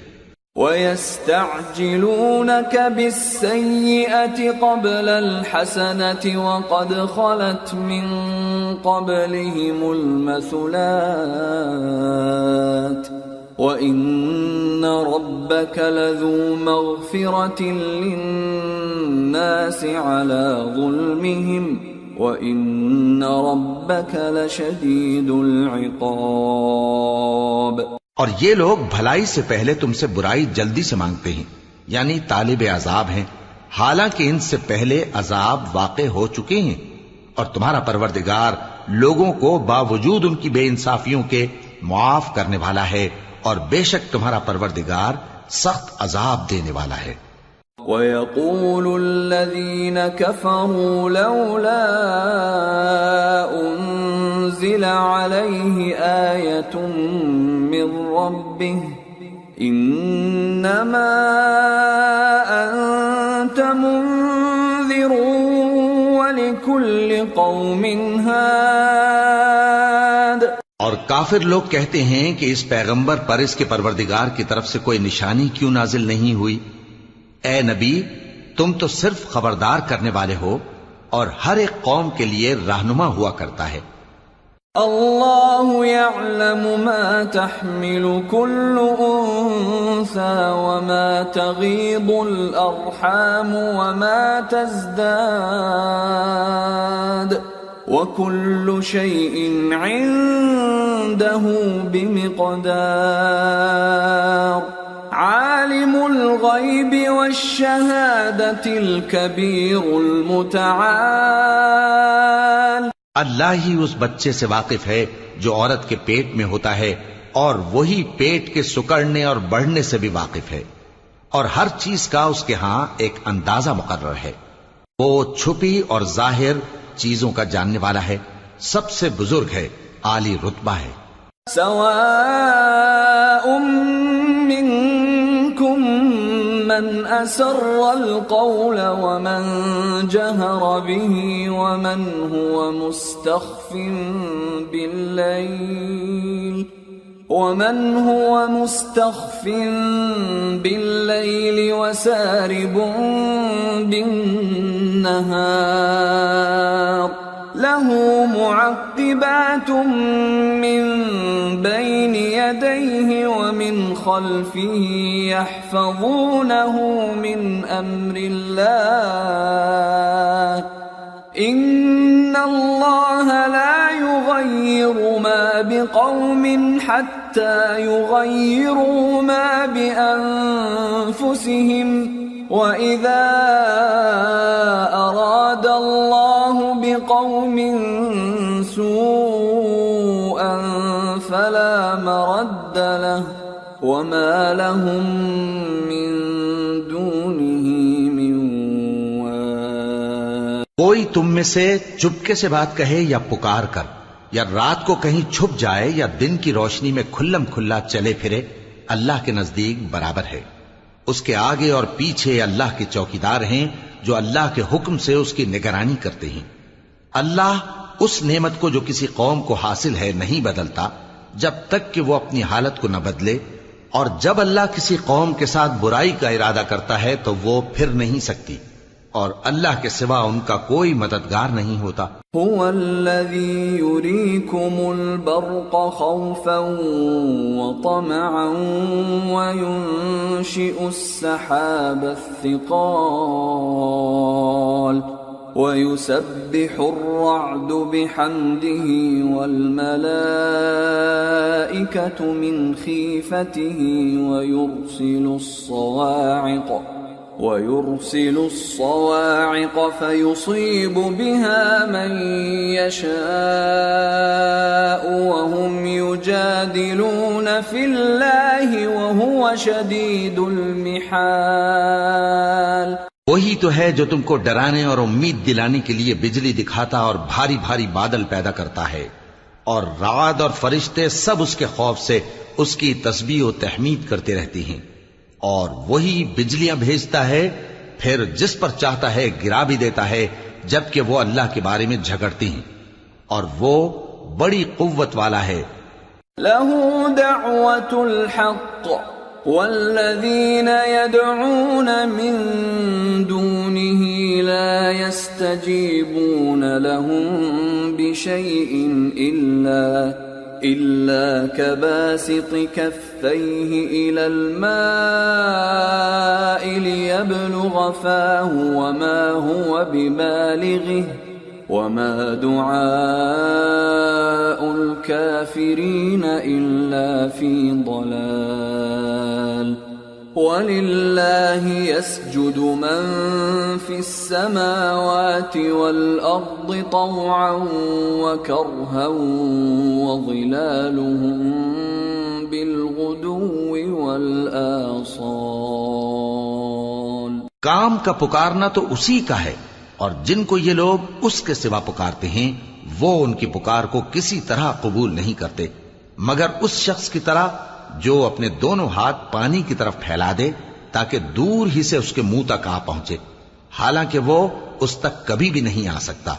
وَيَسْتَعْجِلُونَكَ بِالسَّيِّئَةِ قَبْلَ الْحَسَنَةِ وَقَدْ خَلَتْ مِن قَبْلِهِمُ الْمَثُلَاتُ وَإِنَّ رَبَّكَ لَذُو مَغْفِرَةٍ لِلنَّاسِ عَلَى ظُلْمِهِمْ وَإِنَّ رَبَّكَ لَشَدِيدُ الْعِقَابِ۔ اور یہ لوگ بھلائی سے پہلے تم سے برائی جلدی سے مانگتے ہیں، یعنی طالب عذاب ہیں، حالانکہ ان سے پہلے عذاب واقع ہو چکے ہیں، اور تمہارا پروردگار لوگوں کو باوجود ان کی بے انصافیوں کے معاف کرنے والا ہے، اور بے شک تمہارا پروردگار سخت عذاب دینے والا ہے۔ وَيَقُولُ الَّذِينَ كَفَرُوا لَوْلَا أُنزِلَ عَلَيْهِ آيَةٌ مِّن رَّبِّهِ إِنَّمَا أَنتَ مُنذِرٌ وَلِكُلِّ بقوم هاد. اور کافر لوگ کہتے ہیں کہ اس پیغمبر پر اس کے پروردگار کی طرف سے کوئی نشانی کیوں نازل نہیں ہوئی؟ اے نبی، تم تو صرف خبردار کرنے والے ہو اور ہر ایک قوم کے لیے رہنما ہوا کرتا ہے. اللہ يعلم ما تحمل كل انثى وما تغيض الارحام وما تزداد وكل شيء عنده بمقدار. عالم الغيب والشهادة الكبير المتعال. اللہ ہی اس بچے سے واقف ہے جو عورت کے پیٹ میں ہوتا ہے، اور وہی پیٹ کے سکڑنے اور بڑھنے سے بھی واقف ہے، اور ہر چیز کا اس کے ہاں ایک اندازہ مقرر ہے. وہ چھپی اور ظاہر چیزوں کا جاننے والا ہے، سب سے بزرگ ہے، عالی رتبہ ہے. سواء منكم من أسر القول ومن جهر به ومن هو مستخف بالليل وسارب بالنهار. له معقبات من بين يديه ومن خلفه يحفظونه من أمر الله. إن الله لا يغير ما بقوم حتى يغيروا ما بأنفسهم. وَإِذَا أَرَادَ اللَّهُ بِقَوْمٍ سُوءًا فَلَا مَرَدَّ لَهُ وَمَا لَهُم مِّن دُونِهِ مِن وَالٍ. کوئی تم میں سے چپکے سے بات کہے یا پکار کر، یا رات کو کہیں چھپ جائے یا دن کی روشنی میں کھلم کھلا چلے پھرے، اللہ کے نزدیک برابر ہے. اس کے آگے اور پیچھے اللہ کے چوکیدار ہیں جو اللہ کے حکم سے اس کی نگرانی کرتے ہیں. اللہ اس نعمت کو جو کسی قوم کو حاصل ہے نہیں بدلتا جب تک کہ وہ اپنی حالت کو نہ بدلے، اور جب اللہ کسی قوم کے ساتھ برائی کا ارادہ کرتا ہے تو وہ پھر نہیں سکتی، اور اللہ کے سوا ان کا کوئی مددگار نہیں ہوتا. هو الذي يريكم البرق خوفا وطمعا وينشئ السحاب الثقال ويسبح الرعد بحمده والملائكة من خيفته ويرسل الصواعق فيصيب بها من يشاء وهم يجادلون في الله وهو شديد المحال. وہی تو ہے جو تم کو ڈرانے اور امید دلانے کے لیے بجلی دکھاتا اور بھاری بھاری بادل پیدا کرتا ہے، اور رعد اور فرشتے سب اس کے خوف سے اس کی تسبیح و تحمید کرتے رہتے ہیں. اور وہی بجلیاں بھیجتا ہے، پھر جس پر چاہتا ہے گرا بھی دیتا ہے، جبکہ وہ اللہ کے بارے میں جھگڑتے ہیں، اور وہ بڑی قوت والا ہے. لَهُ دَعْوَةُ الْحَقِّ وَالَّذِينَ يَدْعُونَ مِن دُونِهِ لَا يَسْتَجِيبُونَ لَهُم بِشَيْءٍ إِلَّا كَبَاسِطِ كَفَّيْهِ إِلَى الْمَاءِ لِيَبْلُغَ فَاهُ وَمَا هُوَ بِبَالِغِهِ وَمَا دُعَاءُ الْكَافِرِينَ إِلَّا فِي ضَلَالٍ. وَلِلَّهِ يَسْجُدُ مَن فِي السَّمَاوَاتِ وَالْأَرْضِ طَوْعًا وَكَرْهًا وَظِلَالُهُم بِالْغُدُوِّ وَالْآصَالِ. کام کا پکارنا تو اسی کا ہے، اور جن کو یہ لوگ اس کے سوا پکارتے ہیں وہ ان کی پکار کو کسی طرح قبول نہیں کرتے مگر اس شخص کی طرح جو اپنے دونوں ہاتھ پانی کی طرف پھیلا دے تاکہ دور ہی سے اس کے منہ تک آ پہنچے، حالانکہ وہ اس تک کبھی بھی نہیں آ سکتا.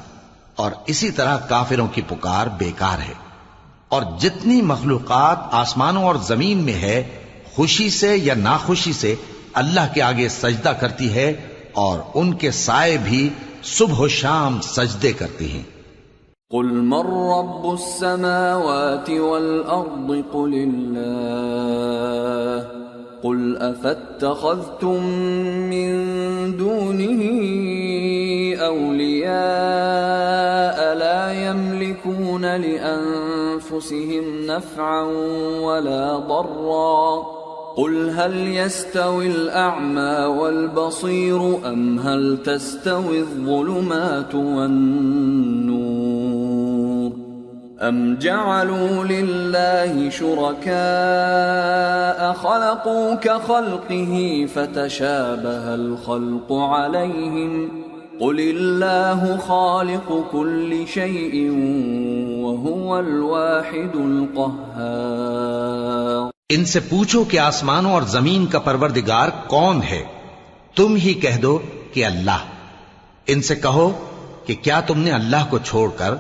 اور اسی طرح کافروں کی پکار بیکار ہے۔ اور جتنی مخلوقات آسمانوں اور زمین میں ہے خوشی سے یا ناخوشی سے اللہ کے آگے سجدہ کرتی ہے، اور ان کے سائے بھی صبح و شام سجدے کرتے ہیں۔ قل من رب السماوات والأرض قل الله قل أفاتخذتم من دونه أولياء لا يملكون لأنفسهم نفعا ولا ضرا قل هل يستوي الأعمى والبصير أم هل تستوي الظلمات والنور أم جعلوا لله شركاء خلقوا كخلقه فتشابه الخلق عليهم قل الله خالق كل شيء وهو الواحد القهار۔ ان سے پوچھو کہ آسمانوں اور زمین کا پروردگار کون ہے؟ تم ہی کہہ دو کہ اللہ۔ ان سے کہو کہ کیا تم نے اللہ کو چھوڑ کر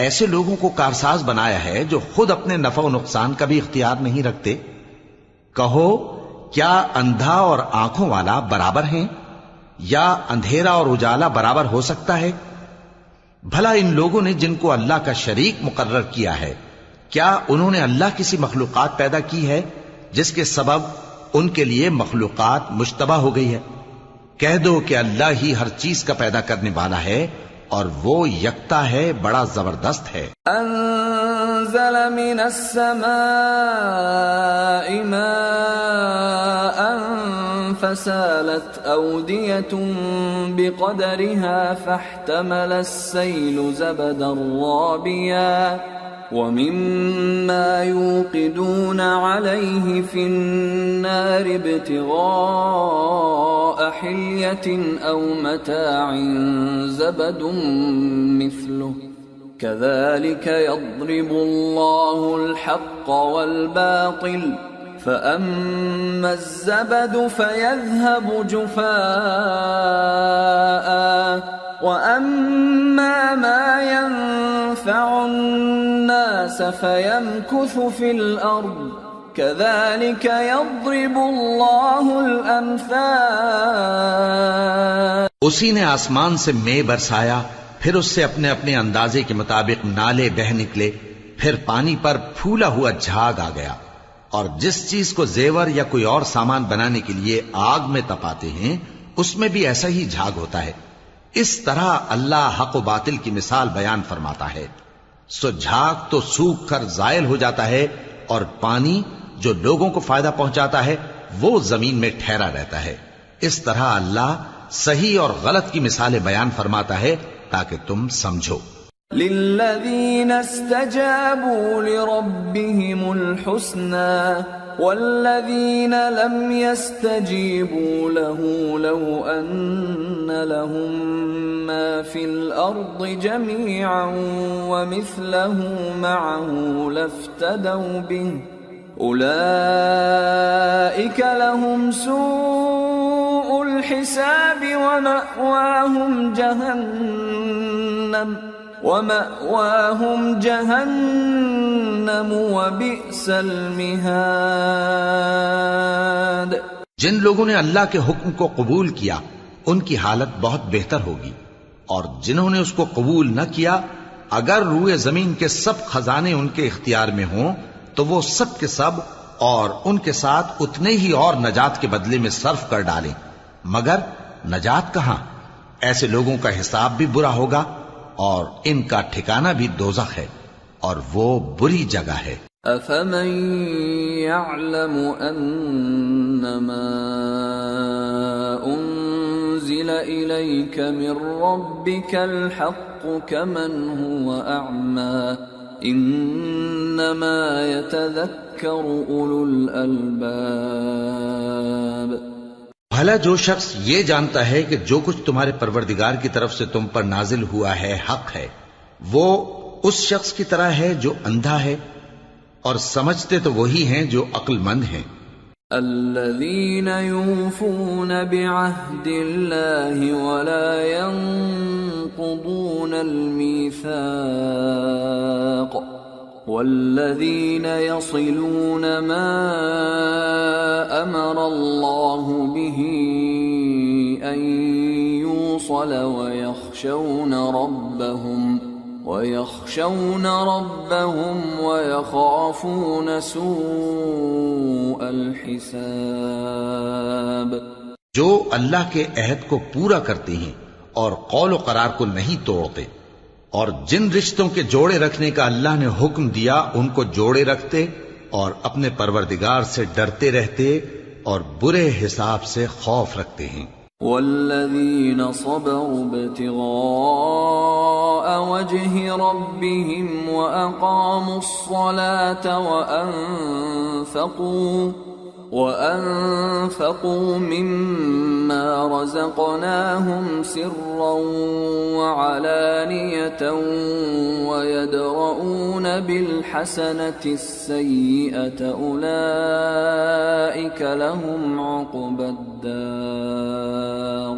ایسے لوگوں کو کارساز بنایا ہے جو خود اپنے نفع و نقصان کا بھی اختیار نہیں رکھتے؟ کہو کیا اندھا اور آنکھوں والا برابر ہیں، یا اندھیرا اور اجالا برابر ہو سکتا ہے؟ بھلا ان لوگوں نے جن کو اللہ کا شریک مقرر کیا ہے، کیا انہوں نے اللہ کسی مخلوقات پیدا کی ہے جس کے سبب ان کے لیے مخلوقات مشتبہ ہو گئی ہے؟ کہہ دو کہ اللہ ہی ہر چیز کا پیدا کرنے والا ہے، اور وہ یکتا ہے، بڑا زبردست ہے۔ انزل من السماء ماء فسالت أودية بقدرها فاحتمل السيل زبدا رابيا ومما يوقدون عليه في النار ابتغاء حلية أو متاع زبد مثله كذلك يضرب الله الحق والباطل فأما الزبد فيذهب جفاء وأما ما ينفع الناس فيمكث في الأرض كذلك يضرب الله الأمثال۔ اسی نے آسمان سے مے برسایا، پھر اس سے اپنے اپنے اندازے کے مطابق نالے بہ نکلے، پھر پانی پر پھولا ہوا جھاگ آ گیا، اور جس چیز کو زیور یا کوئی اور سامان بنانے کے لیے آگ میں تپاتے ہیں اس میں بھی ایسا ہی جھاگ ہوتا ہے۔ اس طرح اللہ حق و باطل کی مثال بیان فرماتا ہے۔ سو جھاگ تو سوکھ کر زائل ہو جاتا ہے، اور پانی جو لوگوں کو فائدہ پہنچاتا ہے وہ زمین میں ٹھہرا رہتا ہے۔ اس طرح اللہ صحیح اور غلط کی مثالیں بیان فرماتا ہے تاکہ تم سمجھو۔ للذین استجابوا لربهم الحسنى والذین لم يستجیبوا له لو ان لهم ما في الارض جميعا ومثله معه لافتدوا به اولئک لهم سوء الحساب ومأواهم جہنم وبئس المہاد۔ جن لوگوں نے اللہ کے حکم کو قبول کیا ان کی حالت بہت بہتر ہوگی، اور جنہوں نے اس کو قبول نہ کیا اگر روئے زمین کے سب خزانے ان کے اختیار میں ہوں تو وہ سب کے سب اور ان کے ساتھ اتنے ہی اور نجات کے بدلے میں صرف کر ڈالیں، مگر نجات کہاں؟ ایسے لوگوں کا حساب بھی برا ہوگا اور ان کا ٹھکانہ بھی دوزخ ہے، اور وہ بری جگہ ہے۔ افمن يعلم انما انزل اليك من ربك الحق كمن هو اعمى انما يتذكر اولو الالباب۔ بھلا جو شخص یہ جانتا ہے کہ جو کچھ تمہارے پروردگار کی طرف سے تم پر نازل ہوا ہے حق ہے، وہ اس شخص کی طرح ہے جو اندھا ہے، اور سمجھتے تو وہی ہیں جو عقل مند ہیں۔ الذين يوفون بعهد الله ولا ينقضون الميثاق والذين يصلون ما أمر الله به أن يوصل ويخشون ربهم ويخافون سوء الحساب. جو اللہ کے عہد کو پورا کرتے ہیں اور قول و قرار کو نہیں توڑتے، اور جن رشتوں کے جوڑے رکھنے کا اللہ نے حکم دیا ان کو جوڑے رکھتے اور اپنے پروردگار سے ڈرتے رہتے اور برے حساب سے خوف رکھتے ہیں. والذین صبروا ابتغاء وجه ربهم وأقاموا الصلاة وأنفقوا مما رزقناهم سرا وعلانية ويدرؤون بالحسنة السيئة أولئك لهم عقبى الدار.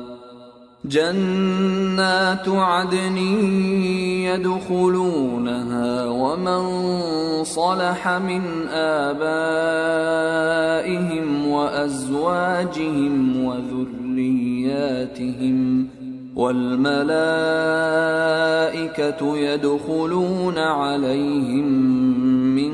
جنات عدن يدخلونها ومن صلح من آبائهم وأزواجهم وذرياتهم والملائكة يدخلون عليهم من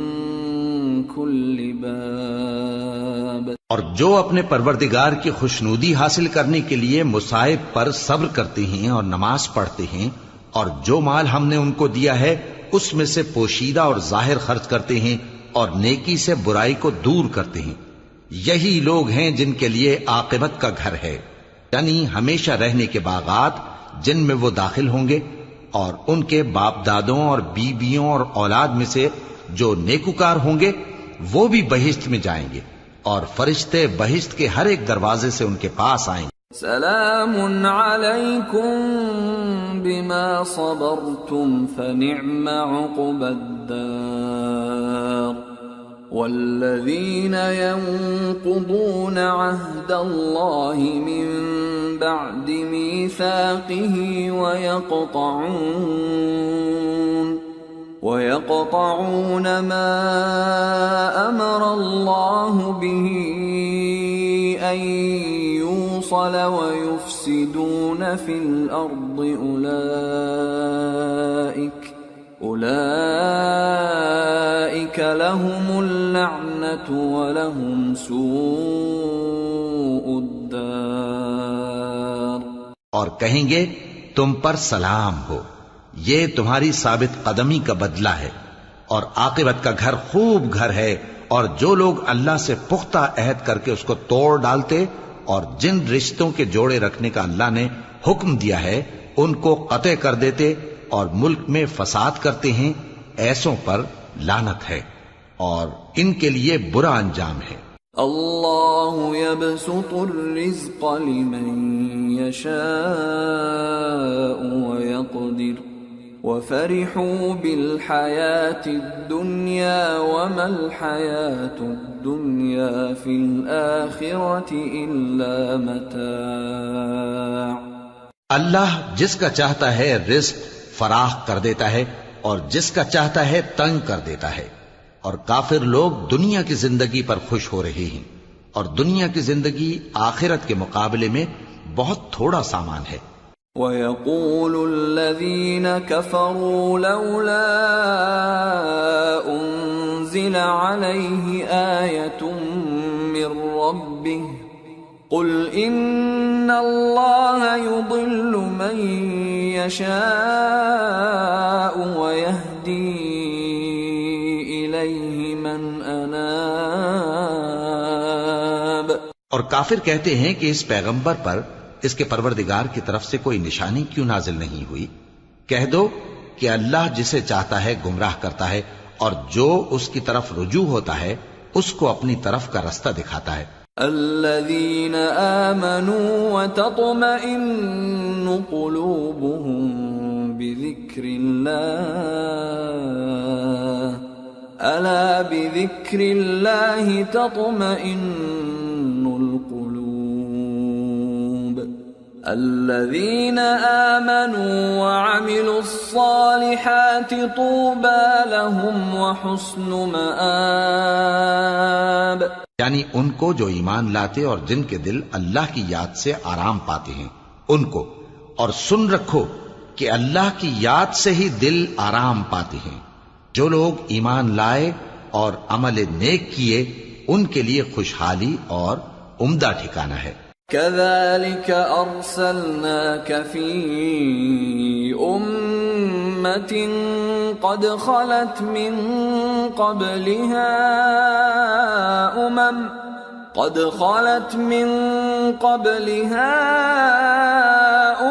كل باب. اور جو اپنے پروردگار کی خوشنودی حاصل کرنے کے لیے مصائب پر صبر کرتے ہیں اور نماز پڑھتے ہیں، اور جو مال ہم نے ان کو دیا ہے اس میں سے پوشیدہ اور ظاہر خرچ کرتے ہیں اور نیکی سے برائی کو دور کرتے ہیں، یہی لوگ ہیں جن کے لیے عاقبت کا گھر ہے، یعنی ہمیشہ رہنے کے باغات جن میں وہ داخل ہوں گے، اور ان کے باپ دادوں اور بیویوں اور اولاد میں سے جو نیکوکار ہوں گے وہ بھی بہشت میں جائیں گے، اور فرشتے بہشت کے ہر ایک دروازے سے ان کے پاس آئیں گے. سلام علیکم بما صبرتم فنعم عقبى الدار. والذین ينقضون عهد الله من بعد ميثاقه ويقطعون ما أمر الله به أن يوصل ويفسدون في الأرض أولئك لهم اللعنة ولهم سوء الدار. اور کہیں گے تم پر سلام ہو، یہ تمہاری ثابت قدمی کا بدلہ ہے، اور عاقبت کا گھر خوب گھر ہے. اور جو لوگ اللہ سے پختہ عہد کر کے اس کو توڑ ڈالتے اور جن رشتوں کے جوڑے رکھنے کا اللہ نے حکم دیا ہے ان کو قطع کر دیتے اور ملک میں فساد کرتے ہیں، ایسوں پر لعنت ہے اور ان کے لیے برا انجام ہے. اللہ يبسط الرزق لمن يشاء ويقدر وفرحوا بالحياة الدنيا وما الحياة الدنيا في الآخرة إلا متاع. اللہ جس کا چاہتا ہے رزق فراخ کر دیتا ہے اور جس کا چاہتا ہے تنگ کر دیتا ہے، اور کافر لوگ دنیا کی زندگی پر خوش ہو رہے ہیں، اور دنیا کی زندگی آخرت کے مقابلے میں بہت تھوڑا سامان ہے. وَيَقُولُ الَّذِينَ كَفَرُوا لَوْلَا أُنزِلَ عَلَيْهِ آيَةٌ مِّن رَّبِّهِ قُلْ إِنَّ اللَّهَ يُضِلُّ مَن يَشَاءُ وَيَهْدِي إِلَيْهِ مَنْ أَنَابَ. اور کافر کہتے ہیں کہ اس پیغمبر پر اس کے پروردگار کی طرف سے کوئی نشانی کیوں نازل نہیں ہوئی؟ کہہ دو کہ اللہ جسے چاہتا ہے گمراہ کرتا ہے، اور جو اس کی طرف رجوع ہوتا ہے اس کو اپنی طرف کا رستہ دکھاتا ہے. الذين آمنوا وتطمئن قلوبهم بذكر الله ألا بذكر الله تطمئن القلوب. الذين آمنوا وعملوا الصالحات طوبى لهم وحسن مآب، یعنی ان کو جو ایمان لاتے اور جن کے دل اللہ کی یاد سے آرام پاتے ہیں ان کو، اور سن رکھو کہ اللہ کی یاد سے ہی دل آرام پاتے ہیں۔ جو لوگ ایمان لائے اور عمل نیک کیے ان کے لیے خوشحالی اور عمدہ ٹھکانہ ہے۔ كذلك أرسلناك في أمة قد خلت من قبلها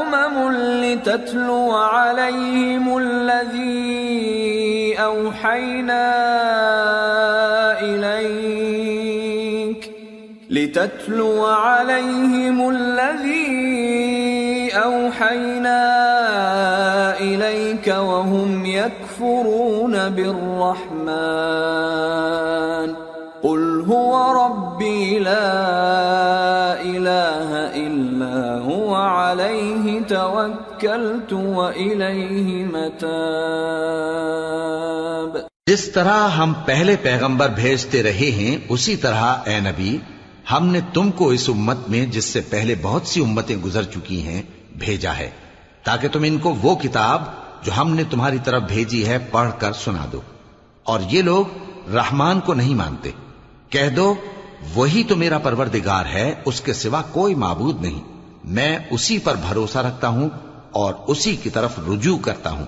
أمم لتتلو عليهم الذي أوحينا إليك وهم يكفرون بالرحمن قل هو ربي لا إله إلا هو عليه توكلت وإليه متاب۔ جس طرح ہم پہلے پیغمبر بھیجتے رہے ہیں اسی طرح اے نبی ہم نے تم کو اس امت میں جس سے پہلے بہت سی امتیں گزر چکی ہیں بھیجا ہے تاکہ تم ان کو وہ کتاب جو ہم نے تمہاری طرف بھیجی ہے پڑھ کر سنا دو، اور یہ لوگ رحمان کو نہیں مانتے۔ کہہ دو وہی تو میرا پروردگار ہے، اس کے سوا کوئی معبود نہیں، میں اسی پر بھروسہ رکھتا ہوں اور اسی کی طرف رجوع کرتا ہوں۔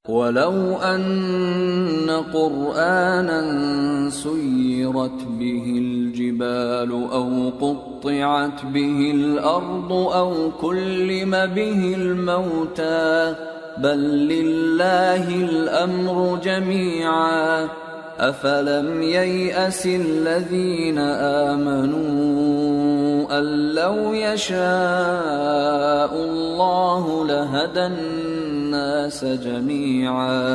وَلَوْ أَنَّ قُرْآنًا سُيِّرَتْ بِهِ الْجِبَالُ أَوْ قُطِّعَتْ بِهِ الْأَرْضُ أَوْ كُلِّمَ بِهِ الْمَوْتَى بَل لِّلَّهِ الْأَمْرُ جَمِيعًا أَفَلَمْ يَيْأَسِ الَّذِينَ آمَنُوا أَن لَّوْ يَشَاءُ اللَّهُ لَهَدَى النَّاسَ جَمِيعًا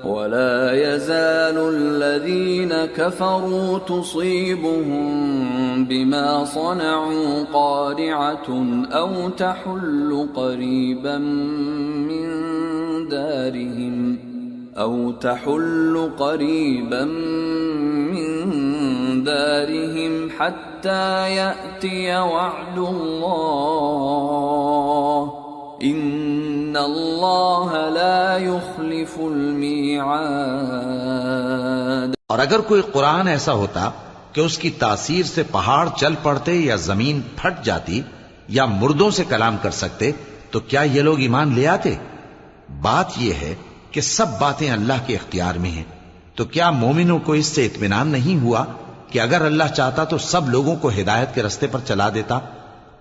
وَلَا يَزَالُ الَّذِينَ كَفَرُوا تُصِيبُهُم بِمَا صَنَعُوا قَارِعَةٌ أَوْ تَحُلُّ قَرِيبًا من دارهم حتى يأتي وعد الله إن الله لا يخلف الميعاد۔ اور اگر کوئی قرآن ایسا ہوتا کہ اس کی تاثیر سے پہاڑ چل پڑتے یا زمین پھٹ جاتی یا مردوں سے کلام کر سکتے تو کیا یہ لوگ ایمان لے آتے؟ بات یہ ہے کہ سب باتیں اللہ کے اختیار میں ہیں، تو کیا مومنوں کو اس سے اطمینان نہیں ہوا کہ اگر اللہ چاہتا تو سب لوگوں کو ہدایت کے رستے پر چلا دیتا؟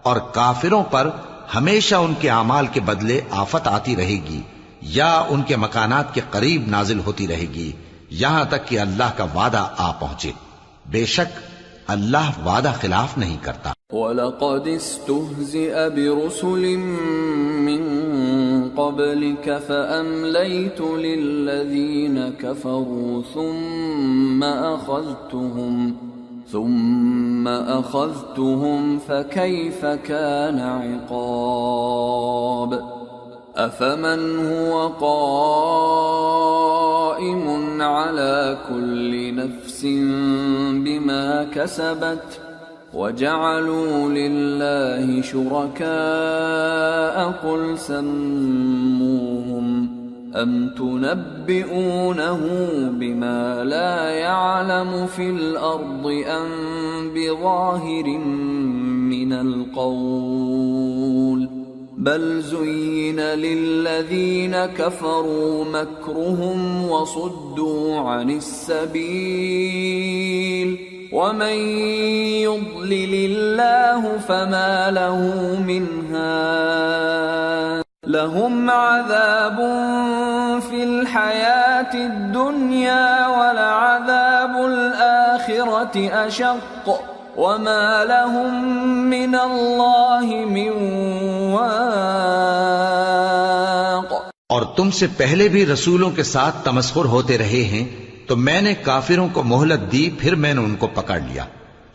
اور کافروں پر ہمیشہ ان کے اعمال کے بدلے آفت آتی رہے گی یا ان کے مکانات کے قریب نازل ہوتی رہے گی یہاں تک کہ اللہ کا وعدہ آ پہنچے۔ بے شک اللہ وعدہ خلاف نہیں کرتا۔ وَلَقَدِ اسْتُهْزِئَ بِرُسُلٍ مِّن قَبْلِكَ فَأَمْلَيْتُ لِلَّذِينَ كَفَرُوا ثُمَّ أَخَذْتُهُمْ فَكَيْفَ كَانَ عِقَابِ أَفَمَنْ هُوَ قَائِمٌ عَلَى كُلِّ نَفْسٍ بِمَا كَسَبَتْ وَجَعَلُوا لِلَّهِ شُرَكَاءَ قُلْ سَمُّوهُمْ أَمْ تُنَبِّئُونَهُ بِمَا لَا يَعْلَمُ فِي الْأَرْضِ أَمْ بِظَاهِرٍ مِّنَ الْقَوْلِ بَلْ زُيِّنَ لِلَّذِينَ كَفَرُوا مَكْرُهُمْ وَصُدُّوا عَنِ السَّبِيلِ وَمَن يُضْلِلِ اللَّهُ فَمَا لَهُ مِنْ هَادٍ لَهُمْ عَذَابٌ فِي الْحَيَاةِ الدُّنْيَا وَلَعَذَابُ الْآخِرَةِ أَشَقُّ وَمَا لَهُم مِّنَ اللَّهِ مِن وَاقٍ۔ اور تم سے پہلے بھی رسولوں کے ساتھ تمسخر ہوتے رہے ہیں تو میں نے کافروں کو مہلت دی، پھر میں نے ان کو پکڑ لیا،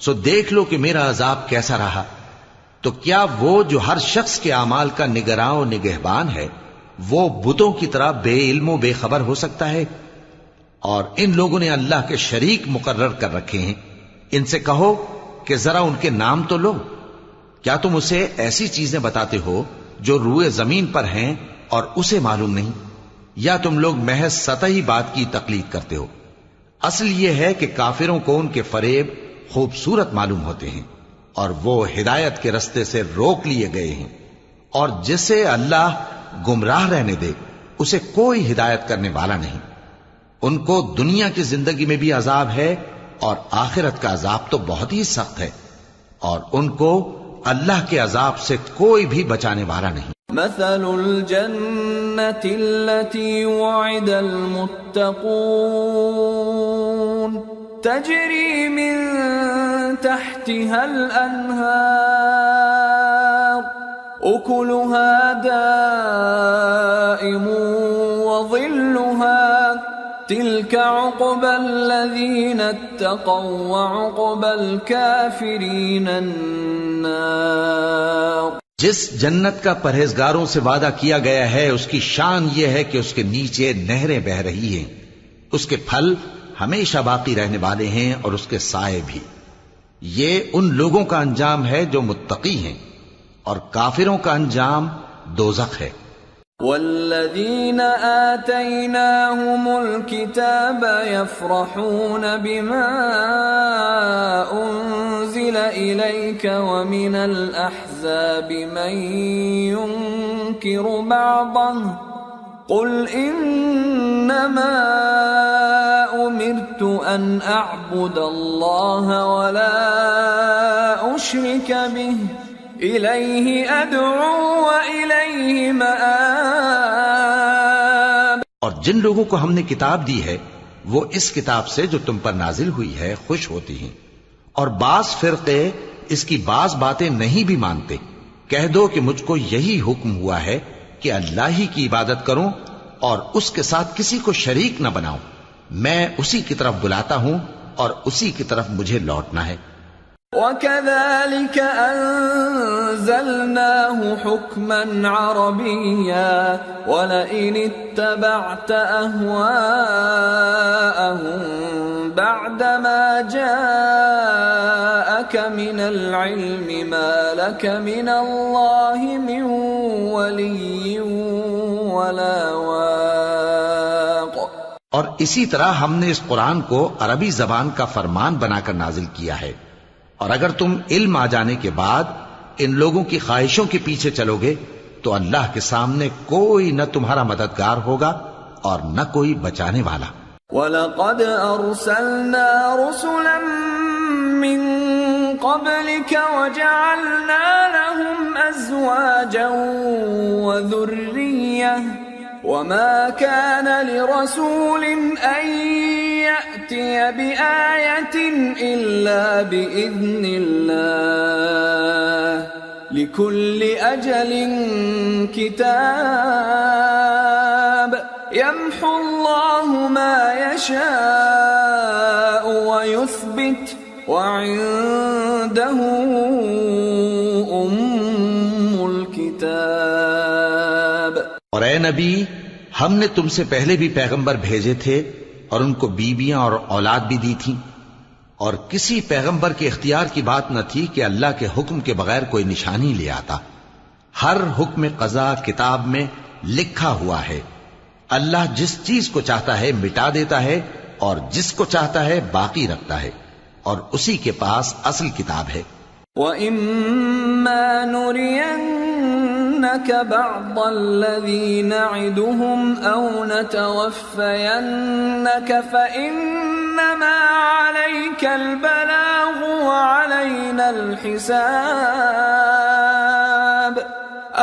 سو دیکھ لو کہ میرا عذاب کیسا رہا۔ تو کیا وہ جو ہر شخص کے اعمال کا نگراں و نگہبان ہے وہ بتوں کی طرح بے علم و بے خبر ہو سکتا ہے؟ اور ان لوگوں نے اللہ کے شریک مقرر کر رکھے ہیں، ان سے کہو کہ ذرا ان کے نام تو لو۔ کیا تم اسے ایسی چیزیں بتاتے ہو جو روئے زمین پر ہیں اور اسے معلوم نہیں؟ یا تم لوگ محض سطحی بات کی تقلید کرتے ہو؟ اصل یہ ہے کہ کافروں کو ان کے فریب خوبصورت معلوم ہوتے ہیں اور وہ ہدایت کے رستے سے روک لیے گئے ہیں، اور جسے اللہ گمراہ رہنے دے اسے کوئی ہدایت کرنے والا نہیں۔ ان کو دنیا کی زندگی میں بھی عذاب ہے اور آخرت کا عذاب تو بہت ہی سخت ہے، اور ان کو اللہ کے عذاب سے کوئی بھی بچانے والا نہیں۔ مثل الجنة التي وعد المتقون تجري من تحتها الأنهار أكلها دائم وظلها تلك عقبى الذين اتقوا وعقبى الكافرين النار۔ جس جنت کا پرہیزگاروں سے وعدہ کیا گیا ہے اس کی شان یہ ہے کہ اس کے نیچے نہریں بہ رہی ہیں، اس کے پھل ہمیشہ باقی رہنے والے ہیں اور اس کے سائے بھی۔ یہ ان لوگوں کا انجام ہے جو متقی ہیں، اور کافروں کا انجام دوزخ ہے۔ والذين آتيناهم الكتاب يفرحون بما أنزل إليك ومن الأحزاب من ينكر بعضه قل إنما أمرت أن أعبد الله ولا أشرك به إليه أدعو وإليه مآب۔ اور جن لوگوں کو ہم نے کتاب دی ہے وہ اس کتاب سے جو تم پر نازل ہوئی ہے خوش ہوتی ہیں، اور بعض فرقے اس کی بعض باتیں نہیں بھی مانتے۔ کہہ دو کہ مجھ کو یہی حکم ہوا ہے کہ اللہ ہی کی عبادت کروں اور اس کے ساتھ کسی کو شریک نہ بناؤں۔ میں اسی کی طرف بلاتا ہوں اور اسی کی طرف مجھے لوٹنا ہے۔ وَكَذَلِكَ أَنزَلْنَاهُ حُكْمًا عَرَبِيًّا وَلَئِنِ اتَّبَعْتَ أَهْوَاءَهُمْ بَعْدَمَا جَاءَكَ مِنَ الْعِلْمِ مَا لَكَ مِنَ اللَّهِ مِنْ وَلِيٍّ وَلَا وَاقٍ۔ اور اسی طرح ہم نے اس قرآن کو عربی زبان کا فرمان بنا کر نازل کیا ہے، اور اگر تم علم آ جانے کے بعد ان لوگوں کی خواہشوں کے پیچھے چلو گے تو اللہ کے سامنے کوئی نہ تمہارا مددگار ہوگا اور نہ کوئی بچانے والا۔ وَلَقَدْ أَرْسَلْنَا رُسُلًا مِّن قَبْلِكَ وَجَعَلْنَا لَهُمْ أَزْوَاجًا وَذُرِّيَّةً وَمَا كَانَ لِرَسُولٍ أَن يَأْتِيَ بِآيَةٍ إِلَّا بِإِذْنِ اللَّهِ لِكُلِّ أَجَلٍ كِتَابٌ يَمْحُو اللَّهُ مَا يَشَاءُ وَيُثْبِتُ وَعِندَهُ أُمُّ الْكِتَابِ۔ اور اے نبی، ہم نے تم سے پہلے بھی پیغمبر بھیجے تھے اور ان کو بیویاں اور اولاد بھی دی تھیں، اور کسی پیغمبر کے اختیار کی بات نہ تھی کہ اللہ کے حکم کے بغیر کوئی نشانی لے آتا۔ ہر حکم قضا کتاب میں لکھا ہوا ہے۔ اللہ جس چیز کو چاہتا ہے مٹا دیتا ہے اور جس کو چاہتا ہے باقی رکھتا ہے، اور اسی کے پاس اصل کتاب ہے۔ وَإِمَّا نُرِيَنَّكَ بَعْضَ الَّذِي نَعِدُهُمْ أَوْ نَتَوَفَّيَنَّكَ فَإِنَّمَا عَلَيْكَ الْبَلَاغُ وَعَلَيْنَا الْحِسَابُ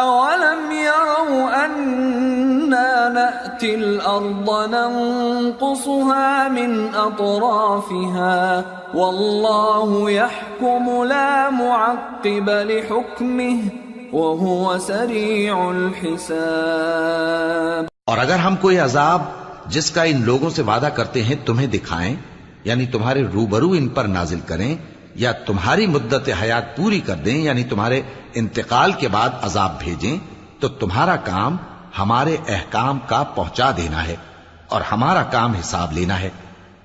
أَوَلَمْ يَرَوْا أَنَّا نَأْتِي الْأَرْضَ نَنقُصُهَا مِنْ أَطْرَافِهَا وَاللَّهُ يَحْكُمُ لَا مُعَقِّبَ لِحُكْمِهِ وَهُوَ سَرِيعُ الْحِسَابِ۔ اور اگر ہم کوئی عذاب جس کا ان لوگوں سے وعدہ کرتے ہیں تمہیں دکھائیں، یعنی تمہارے روبرو ان پر نازل کریں، یا تمہاری مدت حیات پوری کر دیں، یعنی تمہارے انتقال کے بعد عذاب بھیجیں، تو تمہارا کام ہمارے احکام کا پہنچا دینا ہے اور ہمارا کام حساب لینا ہے۔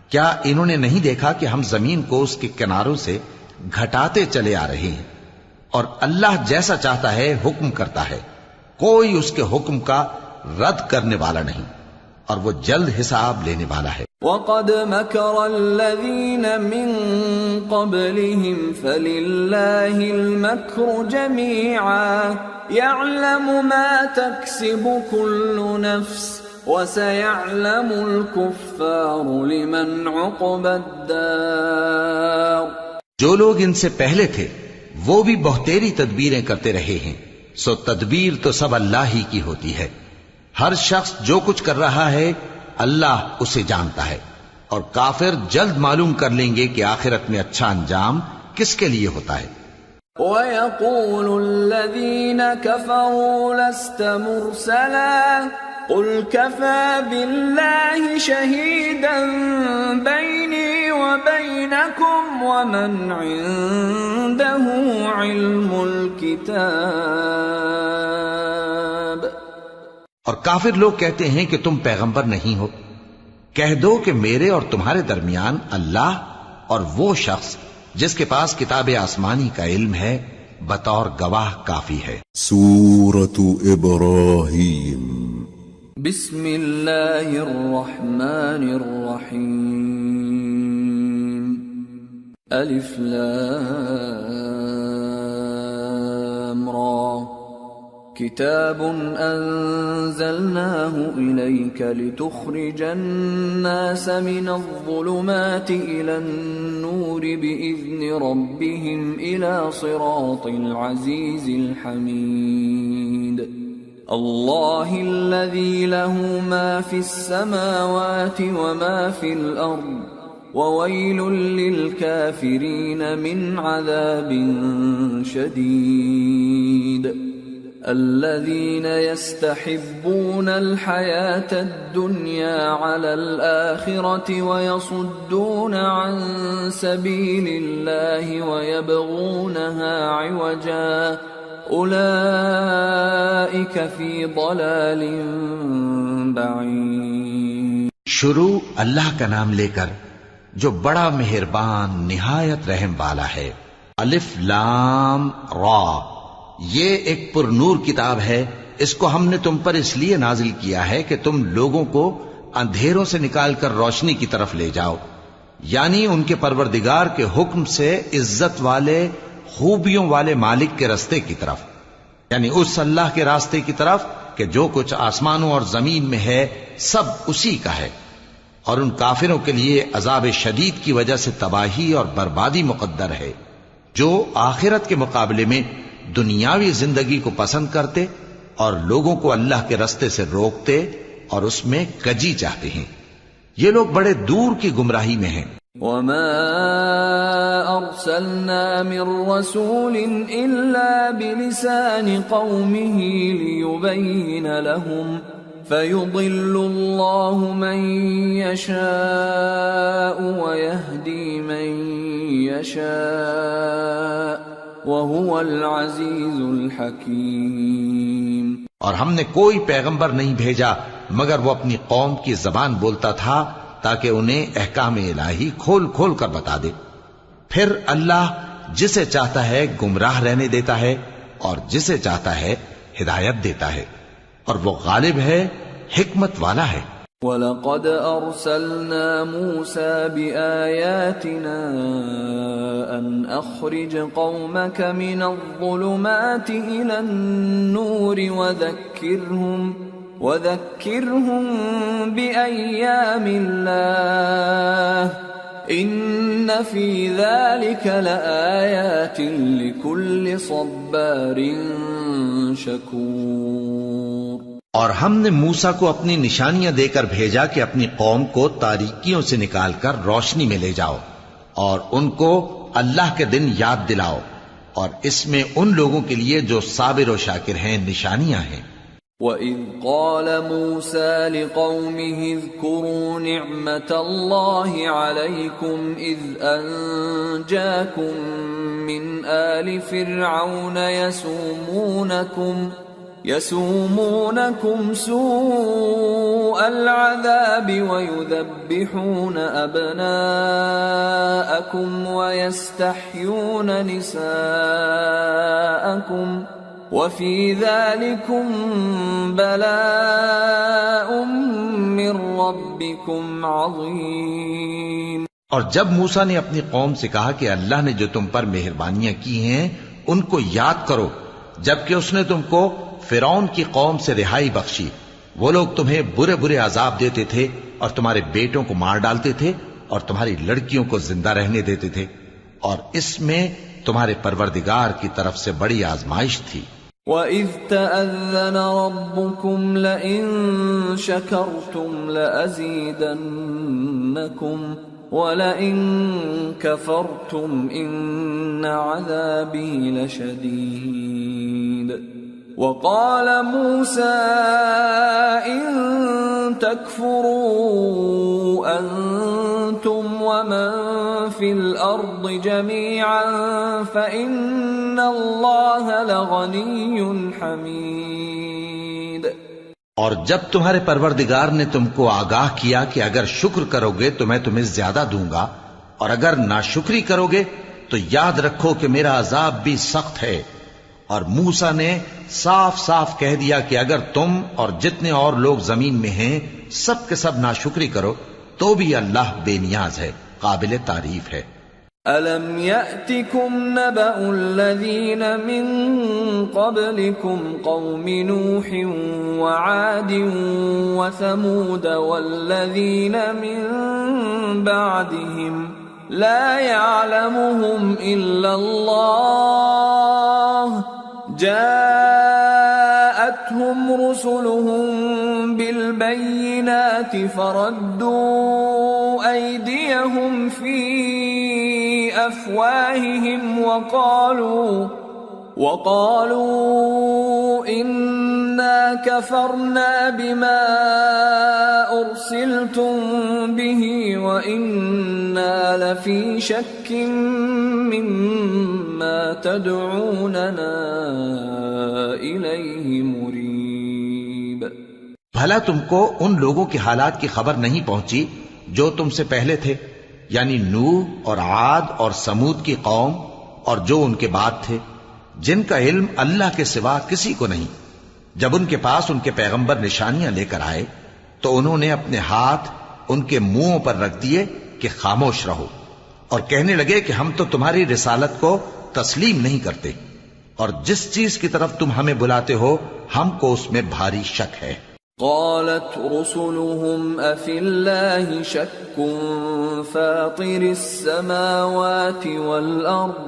کیا انہوں نے نہیں دیکھا کہ ہم زمین کو اس کے کناروں سے گھٹاتے چلے آ رہے ہیں، اور اللہ جیسا چاہتا ہے حکم کرتا ہے، کوئی اس کے حکم کا رد کرنے والا نہیں، اور وہ جلد حساب لینے والا ہے۔ وَقَدْ مَكَرَ الَّذِينَ مِن قَبْلِهِمْ فَلِلَّهِ الْمَكْرُ جَمِيعًا يَعْلَمُ مَا تَكْسِبُ كُلُّ نَفْسٍ وَسَيَعْلَمُ الْكُفَّارُ لِمَنْ عُقْبَى الدَّارِ۔ جو لوگ ان سے پہلے تھے وہ بھی بہتیری تدبیریں کرتے رہے ہیں، سو تدبیر تو سب اللہ ہی کی ہوتی ہے۔ ہر شخص جو کچھ کر رہا ہے اللہ اسے جانتا ہے، اور کافر جلد معلوم کر لیں گے کہ آخرت میں اچھا انجام کس کے لیے ہوتا ہے۔ وَيَقُولُ الَّذِينَ كَفَرُوا لَسْتَ مُرْسَلًا قُلْ كَفَى بِاللَّهِ شَهِيدًا بَيْنِي وَبَيْنَكُمْ وَمَنْ عِندَهُ عِلْمُ الْكِتَابِ۔ اور کافر لوگ کہتے ہیں کہ تم پیغمبر نہیں ہو، کہہ دو کہ میرے اور تمہارے درمیان اللہ اور وہ شخص جس کے پاس کتاب آسمانی کا علم ہے بطور گواہ کافی ہے۔ سورة ابراہیم۔ بسم اللہ الرحمن الرحیم۔ الف لام را کتاب انزلناه الیک لتخرج الناس من الظلمات الى النور باذن ربهم الى صراط العزیز الحمید۔ اللہ الذی له ما فی السماوات وما فی الارض وویل للکافرین من عذاب شدید۔ الذین یستحبون الحیاة الدنیا علی الآخرة ویصدون عن سبیل اللہ ویبغونها عوجا اولئک فی ضلال بعید۔ شروع اللہ کا نام لے کر جو بڑا مہربان نہایت رحم والا ہے۔ الف لام را، یہ ایک پر نور کتاب ہے، اس کو ہم نے تم پر اس لیے نازل کیا ہے کہ تم لوگوں کو اندھیروں سے نکال کر روشنی کی طرف لے جاؤ، یعنی ان کے پروردگار کے حکم سے عزت والے خوبیوں والے مالک کے راستے کی طرف، یعنی اس اللہ کے راستے کی طرف کہ جو کچھ آسمانوں اور زمین میں ہے سب اسی کا ہے، اور ان کافروں کے لیے عذاب شدید کی وجہ سے تباہی اور بربادی مقدر ہے، جو آخرت کے مقابلے میں دنیاوی زندگی کو پسند کرتے اور لوگوں کو اللہ کے راستے سے روکتے اور اس میں کجی چاہتے ہیں، یہ لوگ بڑے دور کی گمراہی میں ہیں۔ وما ارسلنا من رسول الا بلسان قومه ليبين لهم فيضل الله من يشاء ويهدي من يشاء وَهُوَ الْعَزِيزُ الْحَكِيمُ۔ اور ہم نے کوئی پیغمبر نہیں بھیجا مگر وہ اپنی قوم کی زبان بولتا تھا تاکہ انہیں احکام الہی کھول کھول کر بتا دے، پھر اللہ جسے چاہتا ہے گمراہ رہنے دیتا ہے اور جسے چاہتا ہے ہدایت دیتا ہے، اور وہ غالب ہے، حکمت والا ہے۔ وَلَقَدْ أَرْسَلْنَا مُوسَى بِآيَاتِنَا أَنْ أَخْرِجْ قَوْمَكَ مِنَ الظُّلُمَاتِ إِلَى النُّورِ وَذَكِّرْهُمْ بِأَيَّامِ اللَّهِ إِنَّ فِي ذَلِكَ لَآيَاتٍ لِكُلِّ صَبَّارٍ شَكُورٍ۔ اور ہم نے موسیٰ کو اپنی نشانیاں دے کر بھیجا کہ اپنی قوم کو تاریکیوں سے نکال کر روشنی میں لے جاؤ، اور ان کو اللہ کے دن یاد دلاؤ، اور اس میں ان لوگوں کے لیے جو صابر و شاکر ہیں نشانیاں ہیں۔ وَإِذْ قَالَ مُوسَى لِقَوْمِهِ اذْكُرُوا نِعْمَةَ اللَّهِ عَلَيْكُمْ إِذْ أَنْجَاكُمْ مِنْ آلِ فِرْعَوْنَ يَسُومُونَكُمْ سُوءَ الْعَذَابِ وَيُذَبِّحُونَ أَبْنَاءَكُمْ وَيَسْتَحْيُونَ نِسَاءَكُمْ وَفِي ذَلِكُمْ بَلَاءٌ مِّن رَّبِّكُمْ عَظِيمٌ۔ اور جب موسیٰ نے اپنی قوم سے کہا کہ اللہ نے جو تم پر مہربانیاں کی ہیں ان کو یاد کرو، جبکہ اس نے تم کو فرعون کی قوم سے رہائی بخشی، وہ لوگ تمہیں برے برے عذاب دیتے تھے اور تمہارے بیٹوں کو مار ڈالتے تھے اور تمہاری لڑکیوں کو زندہ رہنے دیتے تھے، اور اس میں تمہارے پروردگار کی طرف سے بڑی آزمائش تھی۔ وَإِذْ تَأَذَّنَ رَبُّكُمْ لَئِن شَكَرْتُمْ لَأَزِيدَنَّكُمْ وَلَئِن كَفَرْتُمْ إِنَّ عَذَابِي لَشَدِيدٌ۔ وَقَالَ مُوسَىٰ إِن تَكْفُرُوا أَنتُمْ وَمَن فِي الْأَرْضِ جَمِيعًا فَإِنَّ اللَّهَ لَغَنِيٌّ حَمِيدٌ۔ اور جب تمہارے پروردگار نے تم کو آگاہ کیا کہ اگر شکر کرو گے تو میں تمہیں زیادہ دوں گا، اور اگر ناشکری کرو گے تو یاد رکھو کہ میرا عذاب بھی سخت ہے۔ اور موسیٰ نے صاف صاف کہہ دیا کہ اگر تم اور جتنے اور لوگ زمین میں ہیں سب کے سب ناشکری کرو تو بھی اللہ بے نیاز ہے، قابل تعریف ہے۔ أَلَمْ يَأْتِكُمْ نَبَأُ الَّذِينَ مِنْ قَبْلِكُمْ قَوْمِ نُوحٍ وَعَادٍ وَثَمُودَ وَالَّذِينَ مِنْ بَعْدِهِمْ لَا يَعْلَمُهُمْ إِلَّا اللَّهُ جَاءَتْهُمْ رُسُلُهُم بِالْبَيِّنَاتِ فَرَدُّوا أَيْدِيَهُمْ فِي أَفْوَاهِهِمْ وَقَالُوا إِنَّا كَفَرْنَا بِمَا أُرْسِلْتُمْ بِهِ وَإِنَّا لَفِي شَكٍّ مِّمَّا تَدْعُونَنَا إِلَيْهِ مُرِيبٍ۔ بھلا تم کو ان لوگوں کے حالات کی خبر نہیں پہنچی جو تم سے پہلے تھے، یعنی نوح اور عاد اور سمود کی قوم اور جو ان کے بعد تھے، جن کا علم اللہ کے سوا کسی کو نہیں۔ جب ان کے پاس ان کے پیغمبر نشانیاں لے کر آئے تو انہوں نے اپنے ہاتھ ان کے منہوں پر رکھ دیے کہ خاموش رہو، اور کہنے لگے کہ ہم تو تمہاری رسالت کو تسلیم نہیں کرتے، اور جس چیز کی طرف تم ہمیں بلاتے ہو ہم کو اس میں بھاری شک ہے۔ قالت رسلهم أفي الله شك فاطر السماوات والأرض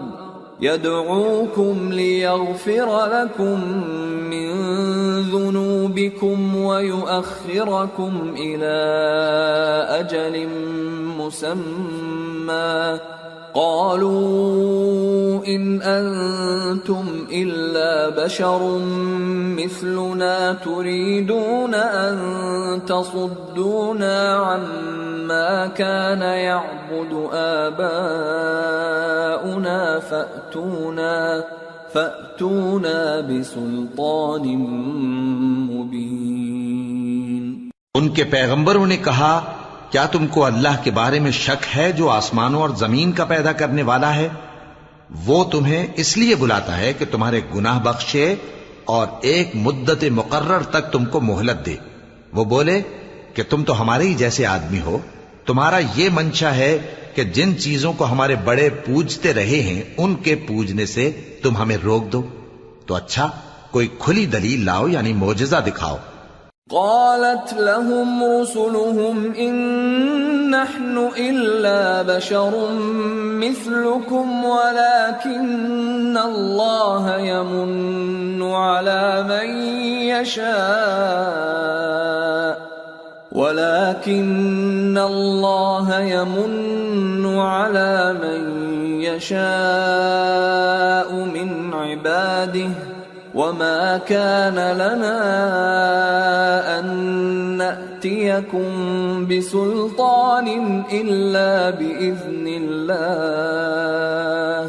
يدعوكم ليغفر لكم من ذنوبكم ويؤخركم إلى أجل مسمى قالوا إن أنتم إلا بشر مثلنا تريدون أن تصدونا عما كان يعبد آباؤنا فأتونا بسلطان مبين۔ ان کے پیغمبروں نے کہا کیا تم کو اللہ کے بارے میں شک ہے جو آسمانوں اور زمین کا پیدا کرنے والا ہے؟ وہ تمہیں اس لیے بلاتا ہے کہ تمہارے گناہ بخشے اور ایک مدت مقرر تک تم کو مہلت دے۔ وہ بولے کہ تم تو ہمارے ہی جیسے آدمی ہو، تمہارا یہ منشا ہے کہ جن چیزوں کو ہمارے بڑے پوجتے رہے ہیں ان کے پوجنے سے تم ہمیں روک دو، تو اچھا کوئی کھلی دلیل لاؤ، یعنی معجزہ دکھاؤ۔ قالت لهم رسلهم إن نحن إلا بشر مثلكم ولكن الله يمن على من يشاء من عباده وما كان لنا أن نأتيكم بسلطان إلا بإذن الله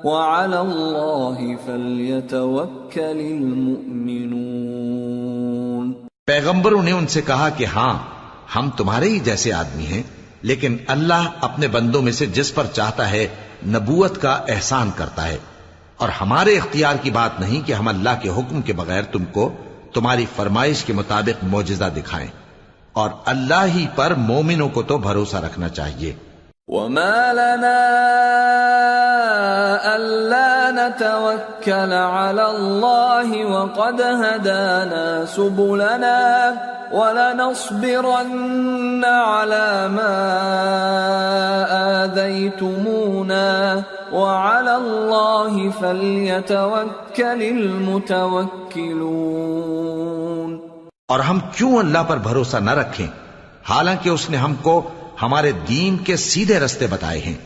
وعلى الله فليتوكل المؤمنون۔ پیغمبروں نے ان سے کہا کہ ہاں ہم تمہارے ہی جیسے آدمی ہیں، لیکن اللہ اپنے بندوں میں سے جس پر چاہتا ہے نبوت کا احسان کرتا ہے، اور ہمارے اختیار کی بات نہیں کہ ہم اللہ کے حکم کے بغیر تم کو تمہاری فرمائش کے مطابق معجزہ دکھائیں، اور اللہ ہی پر مومنوں کو تو بھروسہ رکھنا چاہیے۔ وما لنا ألا نتوكل على الله وقد هدانا سبلنا ولنصبرن على ما آذيتمونا وعلى الله فليتوكل المتوكلون۔ اور ہم کیوں اللہ پر بھروسہ نہ رکھیں حالانکہ اس نے ہم کو ہمارے دین کے سیدھے رستے بتائے ہیں،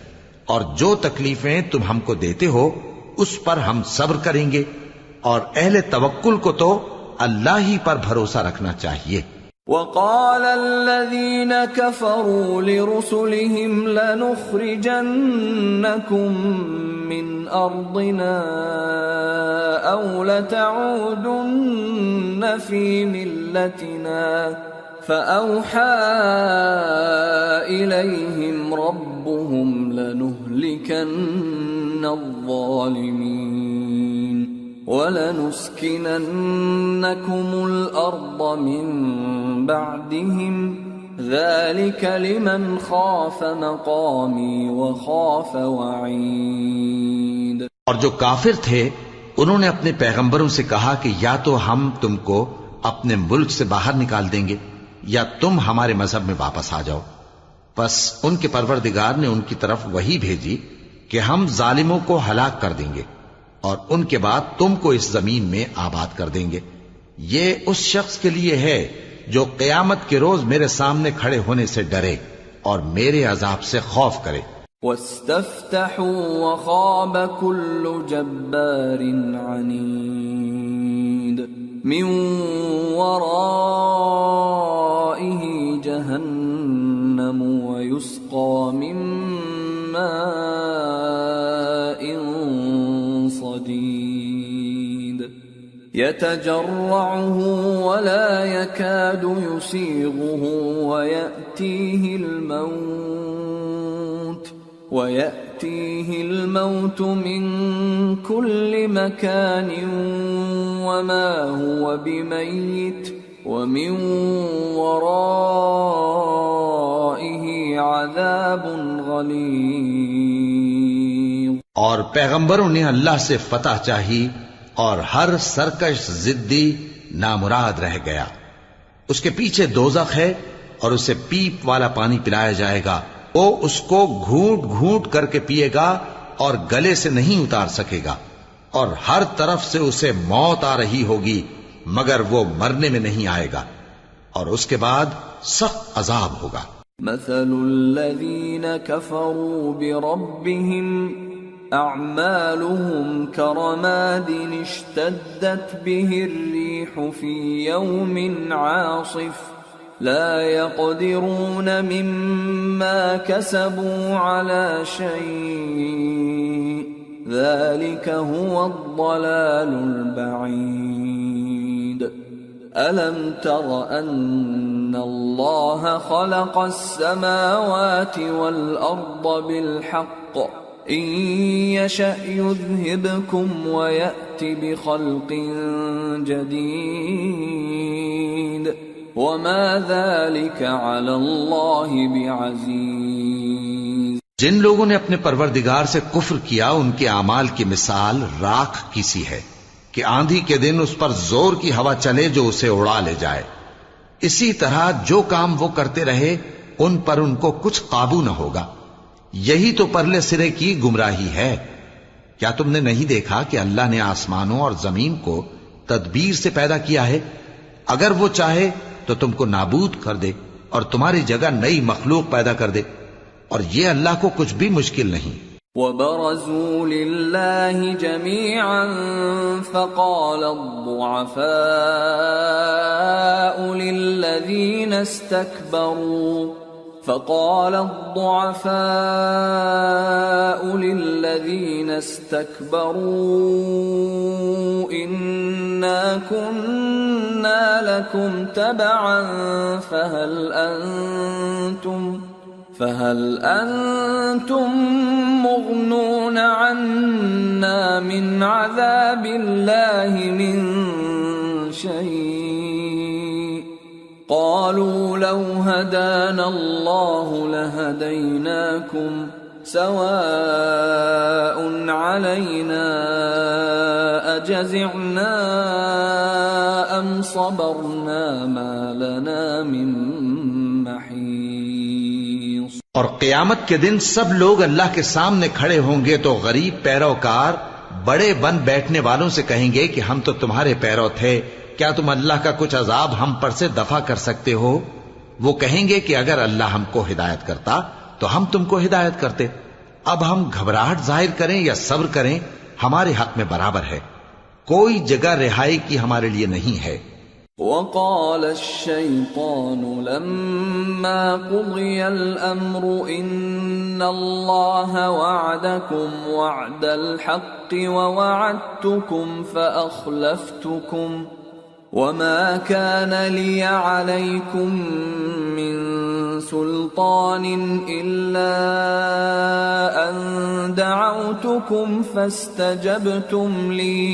اور جو تکلیفیں تم ہم کو دیتے ہو اس پر ہم صبر کریں گے، اور اہل توکل کو تو اللہ ہی پر بھروسہ رکھنا چاہیے۔ وقال الذين كفروا لرسلهم لنخرجنكم من أرضنا أو لتعودن في ملتنا فأوحى إليهم ربهم لنهلكن الظالمين وَلَنُسْكِنَنَّكُمُ الْأَرْضَ مِنْ بَعْدِهِمْ ذَلِكَ لِمَنْ خَافَ مَقَامِي وَخَافَ وَعِيدِ۔ اور جو کافر تھے انہوں نے اپنے پیغمبروں سے کہا کہ یا تو ہم تم کو اپنے ملک سے باہر نکال دیں گے یا تم ہمارے مذہب میں واپس آ جاؤ۔ پس ان کے پروردگار نے ان کی طرف وحی بھیجی کہ ہم ظالموں کو ہلاک کر دیں گے اور ان کے بعد تم کو اس زمین میں آباد کر دیں گے۔ یہ اس شخص کے لیے ہے جو قیامت کے روز میرے سامنے کھڑے ہونے سے ڈرے اور میرے عذاب سے خوف کرے۔ وَاسْتَفْتَحُوا وَخَابَ كُلُّ جَبَّارٍ عَنِيدٍ مِّن وَرَائِهِ جَهَنَّمُ وَيُسْقَى مِن مَّاءٍ صديد يتجرعه ولا يكاد يسيغه ويأتيه الموت من كل مكان وما هو بميت ومن ورائه عذاب غليظ۔ اور پیغمبروں نے اللہ سے فتح چاہی اور ہر سرکش ضدی نامراد رہ گیا۔ اس کے پیچھے دوزخ ہے اور اسے پیپ والا پانی پلایا جائے گا، وہ اس کو گھونٹ گھونٹ کر کے پیے گا اور گلے سے نہیں اتار سکے گا، اور ہر طرف سے اسے موت آ رہی ہوگی مگر وہ مرنے میں نہیں آئے گا، اور اس کے بعد سخت عذاب ہوگا۔ مثل الذين كفروا بربهم أعمالهم كرماد اشتدت به الريح في يوم عاصف لا يقدرون مما كسبوا على شيء ذلك هو الضلال البعيد۔ ألم تر أن الله خلق السماوات والأرض بالحق إن يشأ يذهبكم ويأت بخلق جديد وما ذلك على الله بعزيز۔ جن لوگوں نے اپنے پروردگار سے کفر کیا ان کے اعمال کی مثال راکھ کی سی ہے کہ آندھی کے دن اس پر زور کی ہوا چلے جو اسے اڑا لے جائے۔ اسی طرح جو کام وہ کرتے رہے ان پر ان کو کچھ قابو نہ ہوگا۔ یہی تو پرلے سرے کی گمراہی ہے۔ کیا تم نے نہیں دیکھا کہ اللہ نے آسمانوں اور زمین کو تدبیر سے پیدا کیا ہے؟ اگر وہ چاہے تو تم کو نابود کر دے اور تمہاری جگہ نئی مخلوق پیدا کر دے، اور یہ اللہ کو کچھ بھی مشکل نہیں۔ وبرزوا لله جميعا فقال الضعفاء للذين استكبروا إنا كنا لكم تبعا فهل أنتم مغنون عنا من عذاب الله من شيء قالوا لو هدانا الله لهديناكم سواء علينا أجزعنا أم صبرنا ما لنا من محيص۔ اور قیامت کے دن سب لوگ اللہ کے سامنے کھڑے ہوں گے تو غریب پیروکار بڑے بن بیٹھنے والوں سے کہیں گے کہ ہم تو تمہارے پیرو تھے، کیا تم اللہ کا کچھ عذاب ہم پر سے دفع کر سکتے ہو؟ وہ کہیں گے کہ اگر اللہ ہم کو ہدایت کرتا تو ہم تم کو ہدایت کرتے۔ اب ہم گھبراہٹ ظاہر کریں یا صبر کریں ہمارے حق میں برابر ہے، کوئی جگہ رہائی کی ہمارے لیے نہیں ہے۔ وقال الشيطان لما قضي الأمر إن الله وعدكم وعد الحق ووعدتكم فأخلفتكم وما كان لي عليكم من سلطان إلا أن دعوتكم فاستجبتم لي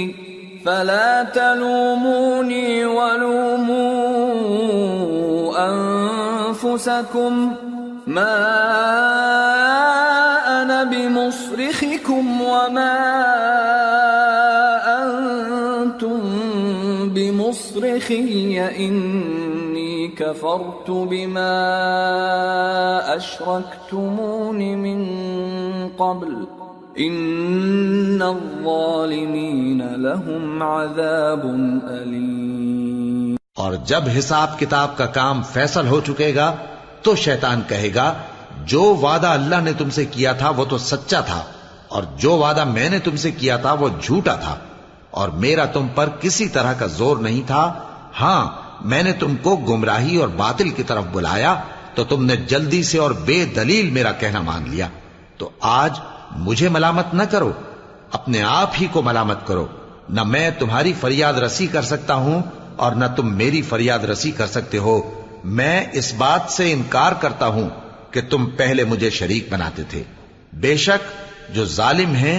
فلا تلوموني ولوموا أنفسكم ما أنا بمصرخكم وما أنتم بمصرخي إني كفرت بما أشركتمون من قبل ان الظالمین لهم عذاب علیم۔ اور جب حساب کتاب کا کام فیصل ہو چکے گا تو شیطان کہے گا جو وعدہ اللہ نے تم سے کیا تھا وہ تو سچا تھا، اور جو وعدہ میں نے تم سے کیا تھا وہ جھوٹا تھا، اور میرا تم پر کسی طرح کا زور نہیں تھا۔ ہاں میں نے تم کو گمراہی اور باطل کی طرف بلایا تو تم نے جلدی سے اور بے دلیل میرا کہنا مان لیا، تو آج مجھے ملامت نہ کرو، اپنے آپ ہی کو ملامت کرو۔ نہ میں تمہاری فریاد رسی کر سکتا ہوں اور نہ تم میری فریاد رسی کر سکتے ہو۔ میں اس بات سے انکار کرتا ہوں کہ تم پہلے مجھے شریک بناتے تھے۔ بے شک جو ظالم ہیں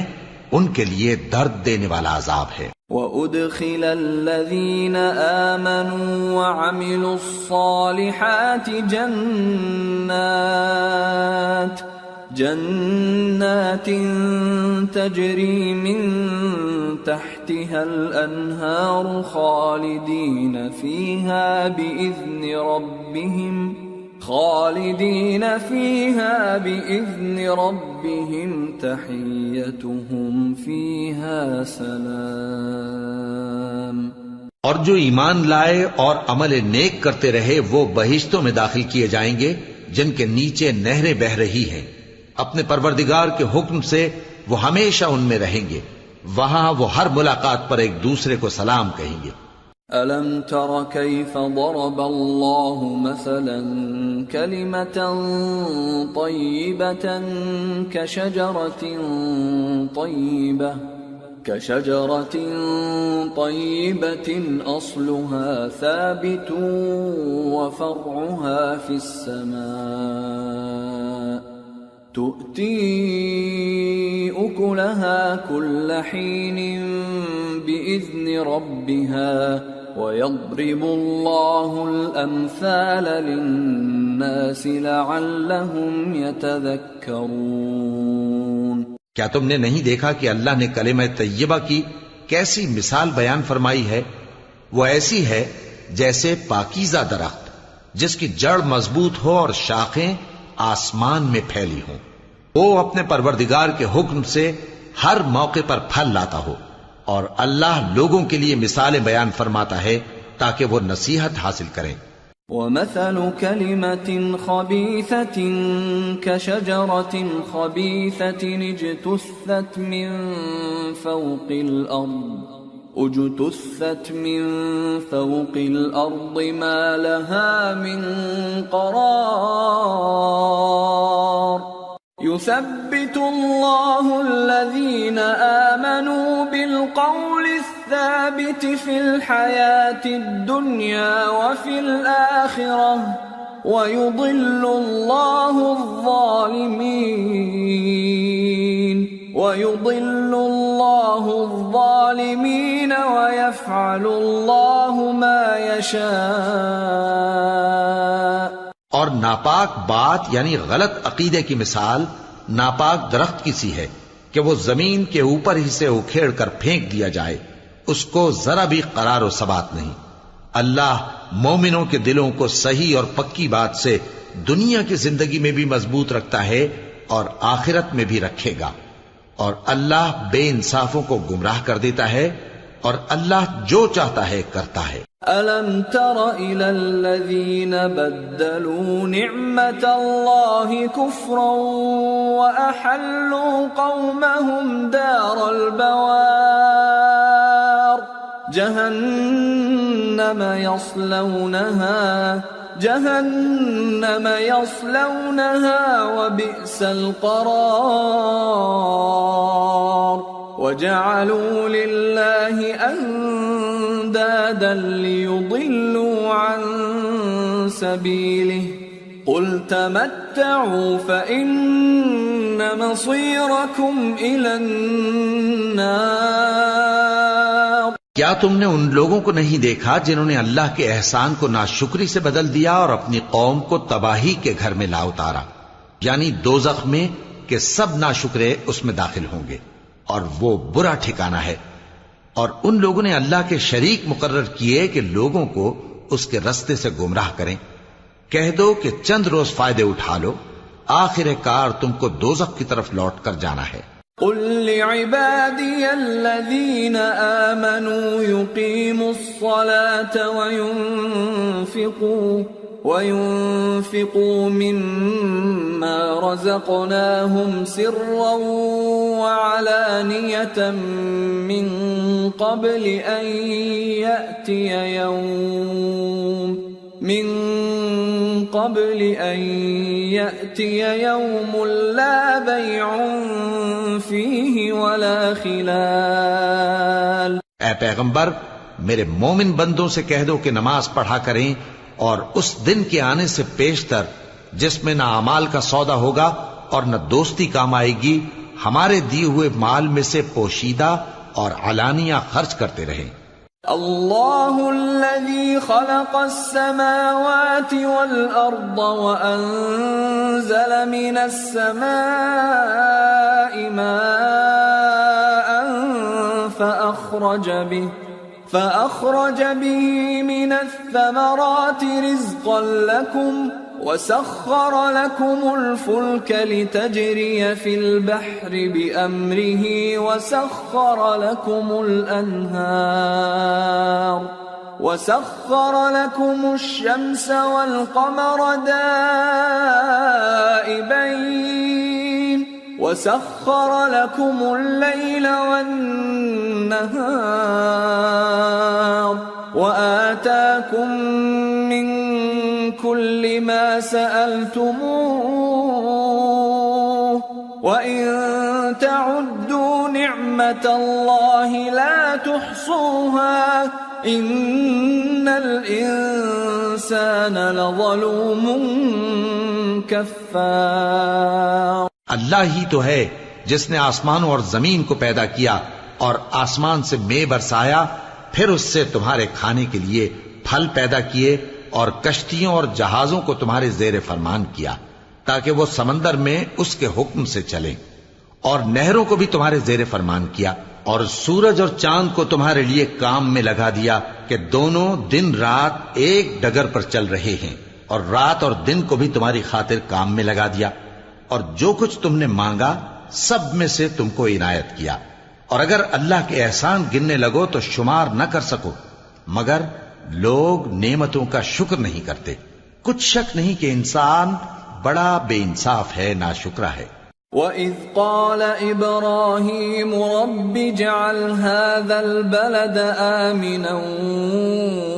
ان کے لیے درد دینے والا عذاب ہے۔ وَأُدْخِلَ الَّذِينَ آمَنُوا وَعَمِلُوا الصَّالِحَاتِ جنات تجری من تحتها الانہار خالدین فیہا بإذن ربهم تحیتهم فیہا سلام۔ اور جو ایمان لائے اور عمل نیک کرتے رہے وہ بہشتوں میں داخل کیے جائیں گے جن کے نیچے نہریں بہہ رہی ہیں، اپنے پروردگار کے حکم سے وہ ہمیشہ ان میں رہیں گے، وہاں وہ ہر ملاقات پر ایک دوسرے کو سلام کہیں گے۔ أَلَمْ تَرَ كَيْفَ ضَرَبَ اللَّهُ مَثَلًا كَلِمَةً طَيِّبَةً كَشَجَرَةٍ طَيِّبَةٍ أَصْلُهَا ثَابِتٌ وَفَرْعُهَا فِي السَّمَاءِ تُؤْتِي أُكُلَهَا كُلَّ حِينٍ بِإِذْنِ رَبِّهَا وَيَضْرِبُ اللَّهُ الْأَمْثَالَ لِلنَّاسِ لَعَلَّهُمْ يَتَذَكَّرُونَ۔ کیا تم نے نہیں دیکھا کہ اللہ نے کلمہ طیبہ کی کیسی مثال بیان فرمائی ہے؟ وہ ایسی ہے جیسے پاکیزہ درخت جس کی جڑ مضبوط ہو اور شاخیں آسمان میں پھیلی ہوں، وہ اپنے پروردگار کے حکم سے ہر موقع پر پھل لاتا ہو، اور اللہ لوگوں کے لیے مثالیں بیان فرماتا ہے تاکہ وہ نصیحت حاصل کریں۔ ومثل كلمة خبيثة كشجرة خبيثة اجتثت من فوق الأرض ما لها من قرار يثبت الله الذين آمنوا بالقول الثابت في الحياة الدنيا وفي الآخرة ويضل الله الظالمين ويفعل الله ما يشاء. اور ناپاک بات یعنی غلط عقیدے کی مثال ناپاک درخت کی سی ہے کہ وہ زمین کے اوپر ہی سے اکھیڑ کر پھینک دیا جائے، اس کو ذرا بھی قرار و ثبات نہیں. اللہ مومنوں کے دلوں کو صحیح اور پکی بات سے دنیا کی زندگی میں بھی مضبوط رکھتا ہے اور آخرت میں بھی رکھے گا. اور اللہ بے انصافوں کو گمراہ کر دیتا ہے اور اللہ جو چاہتا ہے کرتا ہے. أَلَمْ تَرَ إِلَى الَّذِينَ بَدَّلُوا نِعْمَةَ اللَّهِ كُفْرًا وَأَحَلُّوا قَوْمَهُمْ دَارَ الْبَوَارِ جَهَنَّمَ يَصْلَوْنَهَا وَبِئْسَ الْقَرَارُ وَجَعَلُوا لِلَّهِ أَندَادًا لِيُضِلُّوا عَن سَبِيلِهِ قُلْ تَمَتَّعُوا فَإِنَّ مَصِيرَكُمْ إِلَى النَّارِ. کیا تم نے ان لوگوں کو نہیں دیکھا جنہوں نے اللہ کے احسان کو ناشکری سے بدل دیا اور اپنی قوم کو تباہی کے گھر میں لا اتارا، یعنی دوزخ میں کہ سب ناشکرے اس میں داخل ہوں گے اور وہ برا ٹھکانہ ہے. اور ان لوگوں نے اللہ کے شریک مقرر کیے کہ لوگوں کو اس کے رستے سے گمراہ کریں. کہہ دو کہ چند روز فائدے اٹھا لو، آخر کار تم کو دوزخ کی طرف لوٹ کر جانا ہے. قل لعبادي الذين آمنوا يقيموا الصلاة وينفقوا مما رزقناهم سرا وعلانية من قبل أن يأتي يوم لا بيع فيه ولا خلال. اے پیغمبر میرے مومن بندوں سے کہہ دو کہ نماز پڑھا کریں اور اس دن کے آنے سے پیشتر جس میں نہ اعمال کا سودا ہوگا اور نہ دوستی کام آئے گی، ہمارے دیے ہوئے مال میں سے پوشیدہ اور علانیہ خرچ کرتے رہیں. اللہ الذي خلق السماوات والأرض وأنزل من السماء ماء فأخرج به من الثمرات رزقا لكم وسخر لكم الفلك لتجري في البحر بأمره وسخر لكم الشمس والقمر دائبين وسخر لكم الليل والنهار وآتاكم من كل ما سألتموه وإن تعدوا نعمة الله لا تحصوها إن الإنسان لظلوم كفار. اللہ ہی تو ہے جس نے آسمانوں اور زمین کو پیدا کیا اور آسمان سے مے برسایا، پھر اس سے تمہارے کھانے کے لیے پھل پیدا کیے اور کشتیوں اور جہازوں کو تمہارے زیر فرمان کیا تاکہ وہ سمندر میں اس کے حکم سے چلیں، اور نہروں کو بھی تمہارے زیر فرمان کیا، اور سورج اور چاند کو تمہارے لیے کام میں لگا دیا کہ دونوں دن رات ایک ڈگر پر چل رہے ہیں، اور رات اور دن کو بھی تمہاری خاطر کام میں لگا دیا، اور جو کچھ تم نے مانگا سب میں سے تم کو عنایت کیا. اور اگر اللہ کے احسان گننے لگو تو شمار نہ کر سکو، مگر لوگ نعمتوں کا شکر نہیں کرتے. کچھ شک نہیں کہ انسان بڑا بے انصاف ہے، ناشکرا ہے. وَإِذْ قَالَ إِبْرَاهِيمُ رَبِّ اجْعَلْ هَذَا الْبَلَدَ آمِنًا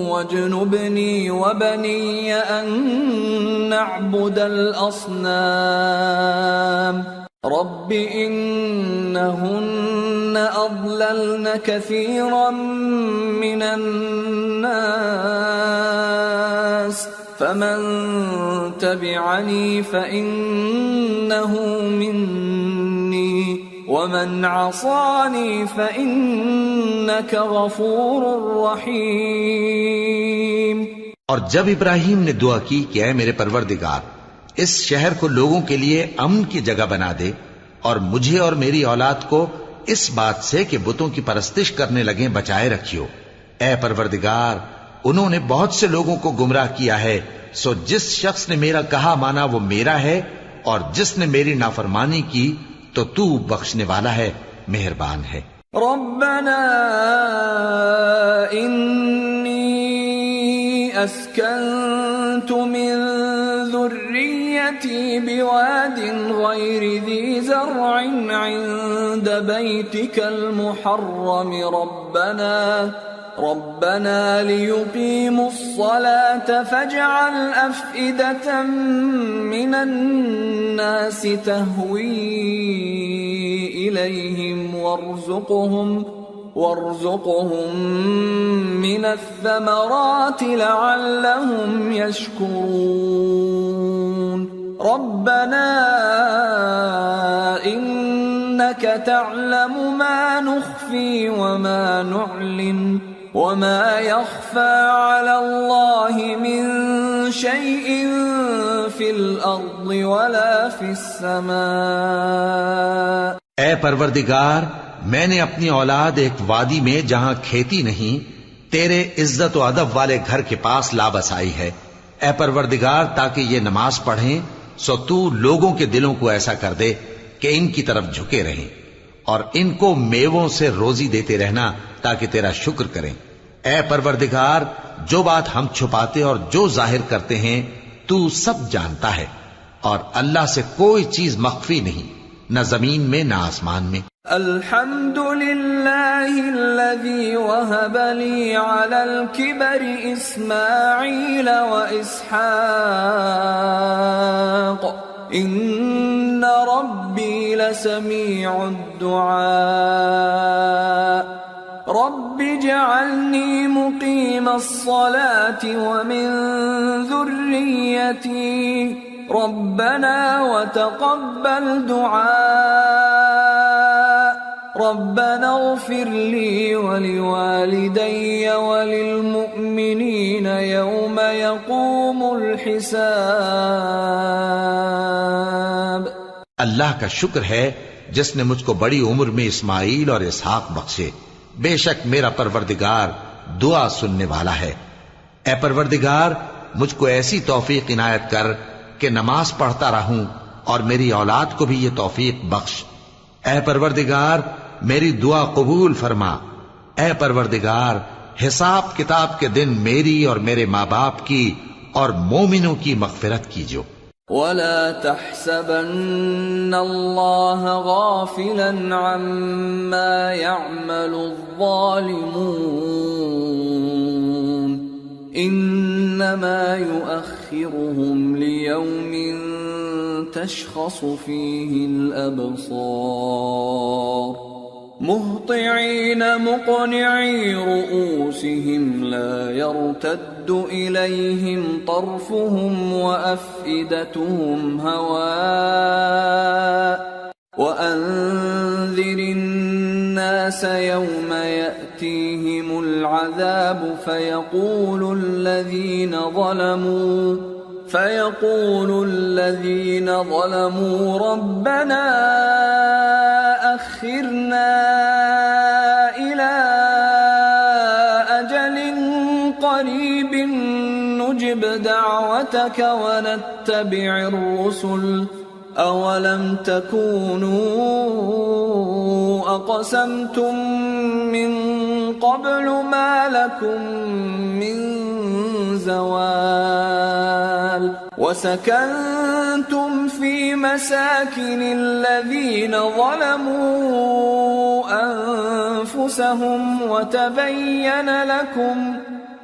وَاجْنُبْنِي وَبَنِيَّ أَن نَّعْبُدَ الْأَصْنَامَ رَبِّ إِنَّهُنَّ أَضْلَلْنَ كَثِيرًا مِّنَ النَّاسِ فَمَن تَبِعَنِي فَإِنَّهُ مِنِّي وَمَنْ عَصَانِي فَإِنَّكَ غَفُورٌ رَّحِيمٌ. اور جب ابراہیم نے دعا کی کہ اے میرے پروردگار، اس شہر کو لوگوں کے لیے امن کی جگہ بنا دے اور مجھے اور میری اولاد کو اس بات سے کہ بتوں کی پرستش کرنے لگیں بچائے رکھیو. اے پروردگار، انہوں نے بہت سے لوگوں کو گمراہ کیا ہے، سو جس شخص نے میرا کہا مانا وہ میرا ہے، اور جس نے میری نافرمانی کی تو تو بخشنے والا ہے، مہربان ہے. ربنا انی اسکنت من ذریتی بواد غیر ذی زرع عند بیتک المحرم ربنا ليقيموا الصلاة فاجعل أفئدة من الناس تهوي إليهم وارزقهم من الثمرات لعلهم يشكرون. ربنا إنك تعلم ما نخفي وما نعلن وما يخفى على الله من شيء في الأرض ولا في السماء. اے پروردگار، میں نے اپنی اولاد ایک وادی میں جہاں کھیتی نہیں تیرے عزت و ادب والے گھر کے پاس لا بسائی ہے. اے پروردگار، تاکہ یہ نماز پڑھیں سو تو لوگوں کے دلوں کو ایسا کر دے کہ ان کی طرف جھکے رہیں، اور ان کو میووں سے روزی دیتے رہنا تاکہ تیرا شکر کریں. اے پروردگار، جو بات ہم چھپاتے اور جو ظاہر کرتے ہیں تو سب جانتا ہے، اور اللہ سے کوئی چیز مخفی نہیں، نہ زمین میں نہ آسمان میں. الحمد للہ الذی وہب لی علی الکبر اسماعیل و اسحاق ان ربی لسمیع الدعاء. رب اجعلنی مقیم الصلاة ومن ذریتی ربنا وتقبل دعاء. ربنا اغفر لي ولوالدي وللمؤمنين يوم يقوم الحساب. اللہ کا شکر ہے جس نے مجھ کو بڑی عمر میں اسماعیل اور اسحاق بخشے. بے شک میرا پروردگار دعا سننے والا ہے. اے پروردگار، مجھ کو ایسی توفیق عنایت کر کہ نماز پڑھتا رہوں اور میری اولاد کو بھی یہ توفیق بخش. اے پروردگار، میری دعا قبول فرما. اے پروردگار، حساب کتاب کے دن میری اور میرے ماں باپ کی اور مومنوں کی مغفرت کیجو. ولا تحسبن الله غافلا عما يعمل الظالمون انما يؤخرهم ليوم تشخص فيه الابصار مهطعين مقنعي رؤوسهم لا يرتد إليهم طرفهم وأفئدتهم هواء وأنذر الناس يوم يأتيهم العذاب فيقول الذين ظلموا ربنا أخرنا إلى أجل قريب نجب دعوتك ونتبع الرسل أولم تكونوا أقسمتم من قبل ما لكم من زوال وسكنتم في مساكن الذين ظلموا أنفسهم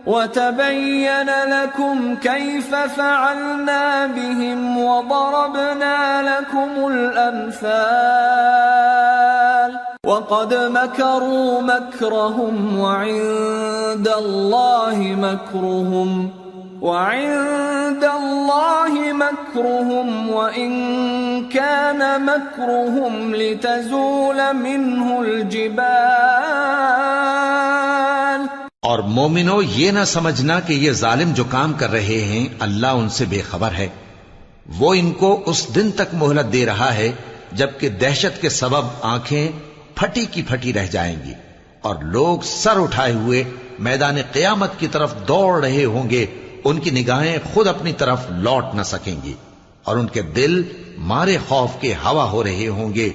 وتبين لكم كيف فعلنا بهم وضربنا لكم الأمثال وقد مكروا مكرهم وعند الله مكرهم وإن كان مكرهم لتزول منه الجبال. اور مومنو، یہ نہ سمجھنا کہ یہ ظالم جو کام کر رہے ہیں اللہ ان سے بے خبر ہے. وہ ان کو اس دن تک مہلت دے رہا ہے جبکہ دہشت کے سبب آنکھیں پھٹی کی پھٹی رہ جائیں گی اور لوگ سر اٹھائے ہوئے میدان قیامت کی طرف دوڑ رہے ہوں گے. ان کی نگاہیں خود اپنی طرف لوٹ نہ سکیں گی اور ان کے دل مارے خوف کے ہوا ہو رہے ہوں گے.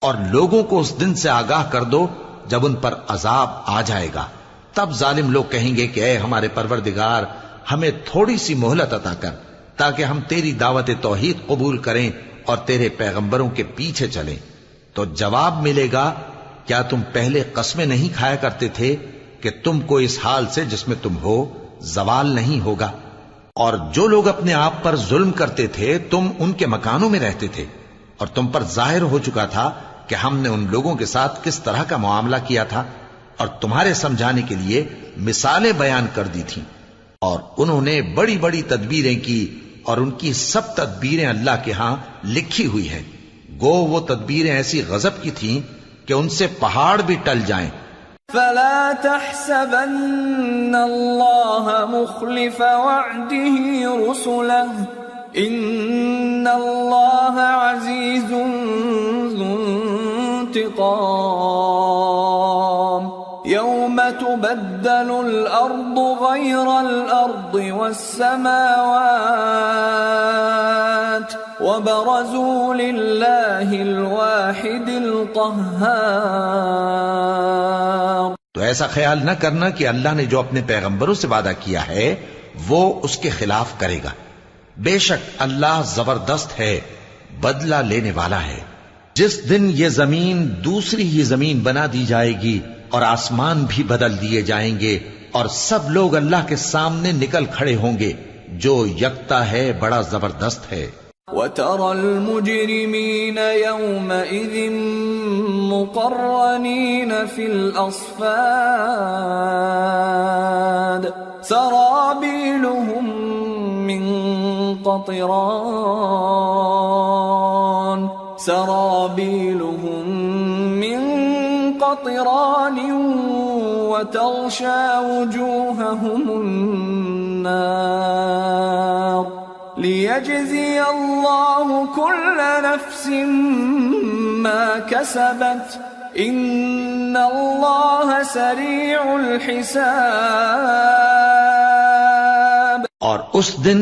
اور لوگوں کو اس دن سے آگاہ کر دو جب ان پر عذاب آ جائے گا. تب ظالم لوگ کہیں گے کہ اے ہمارے پروردگار، ہمیں تھوڑی سی مہلت عطا کر تاکہ ہم تیری دعوت توحید قبول کریں اور تیرے پیغمبروں کے پیچھے چلیں. تو جواب ملے گا، کیا تم پہلے قسمیں نہیں کھایا کرتے تھے کہ تم کو اس حال سے جس میں تم ہو زوال نہیں ہوگا؟ اور جو لوگ اپنے آپ پر ظلم کرتے تھے تم ان کے مکانوں میں رہتے تھے اور تم پر ظاہر ہو چکا تھا کہ ہم نے ان لوگوں کے ساتھ کس طرح کا معاملہ کیا تھا اور تمہارے سمجھانے کے لیے مثالیں بیان کر دی تھیں. اور انہوں نے بڑی بڑی تدبیریں کی اور ان کی سب تدبیریں اللہ کے ہاں لکھی ہوئی ہیں. گو وہ تدبیریں ایسی غضب کی تھیں کہ ان سے پہاڑ بھی ٹل جائیں. فلا تحسبن الله مخلف وعده رسله ان الله عزيز ذو انتقام يوم تبدل الارض غير الارض والسماوات وبرزوا لله الواحد القهار. تو ایسا خیال نہ کرنا کہ اللہ نے جو اپنے پیغمبروں سے وعدہ کیا ہے وہ اس کے خلاف کرے گا. بے شک اللہ زبردست ہے، بدلہ لینے والا ہے. جس دن یہ زمین دوسری ہی زمین بنا دی جائے گی اور آسمان بھی بدل دیے جائیں گے اور سب لوگ اللہ کے سامنے نکل کھڑے ہوں گے جو یکتا ہے، بڑا زبردست ہے. وَتَرَى الْمُجْرِمِينَ يَوْمَئِذٍ مُقَرَّنِينَ فِي الْأَصْفَادِ سَرَابِيلُهُم مِّن قَطِرَانٍ وَتَغْشَى وُجُوهَهُمُ النَّارُ لِيَجْزِيَ اللَّهُ كُلَّ نَفْسٍ مَا كَسَبَتْ إِنَّ اللَّهَ سَرِيعُ الْحِسَابِ. اور اس دن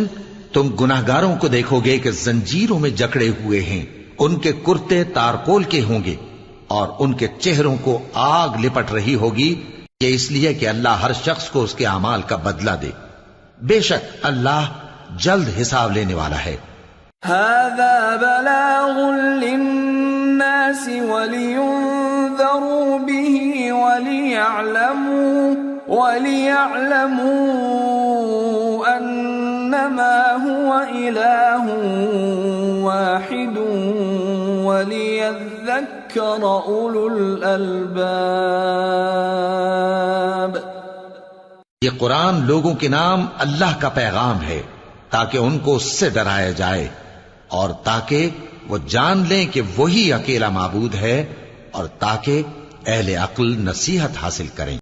تم گناہگاروں کو دیکھو گے کہ زنجیروں میں جکڑے ہوئے ہیں، ان کے کرتے تارکول کے ہوں گے اور ان کے چہروں کو آگ لپٹ رہی ہوگی، یہ اس لیے کہ اللہ ہر شخص کو اس کے اعمال کا بدلہ دے. بے شک اللہ جلد حساب لینے والا ہے. هذا بلاغ للناس ولينذروا به وليعلموا أنما هو إله واحد وليذكر أولو الألباب. یہ قرآن لوگوں کے نام اللہ کا پیغام ہے تاکہ ان کو اس سے ڈرایا جائے اور تاکہ وہ جان لیں کہ وہی اکیلا معبود ہے اور تاکہ اہل عقل نصیحت حاصل کریں.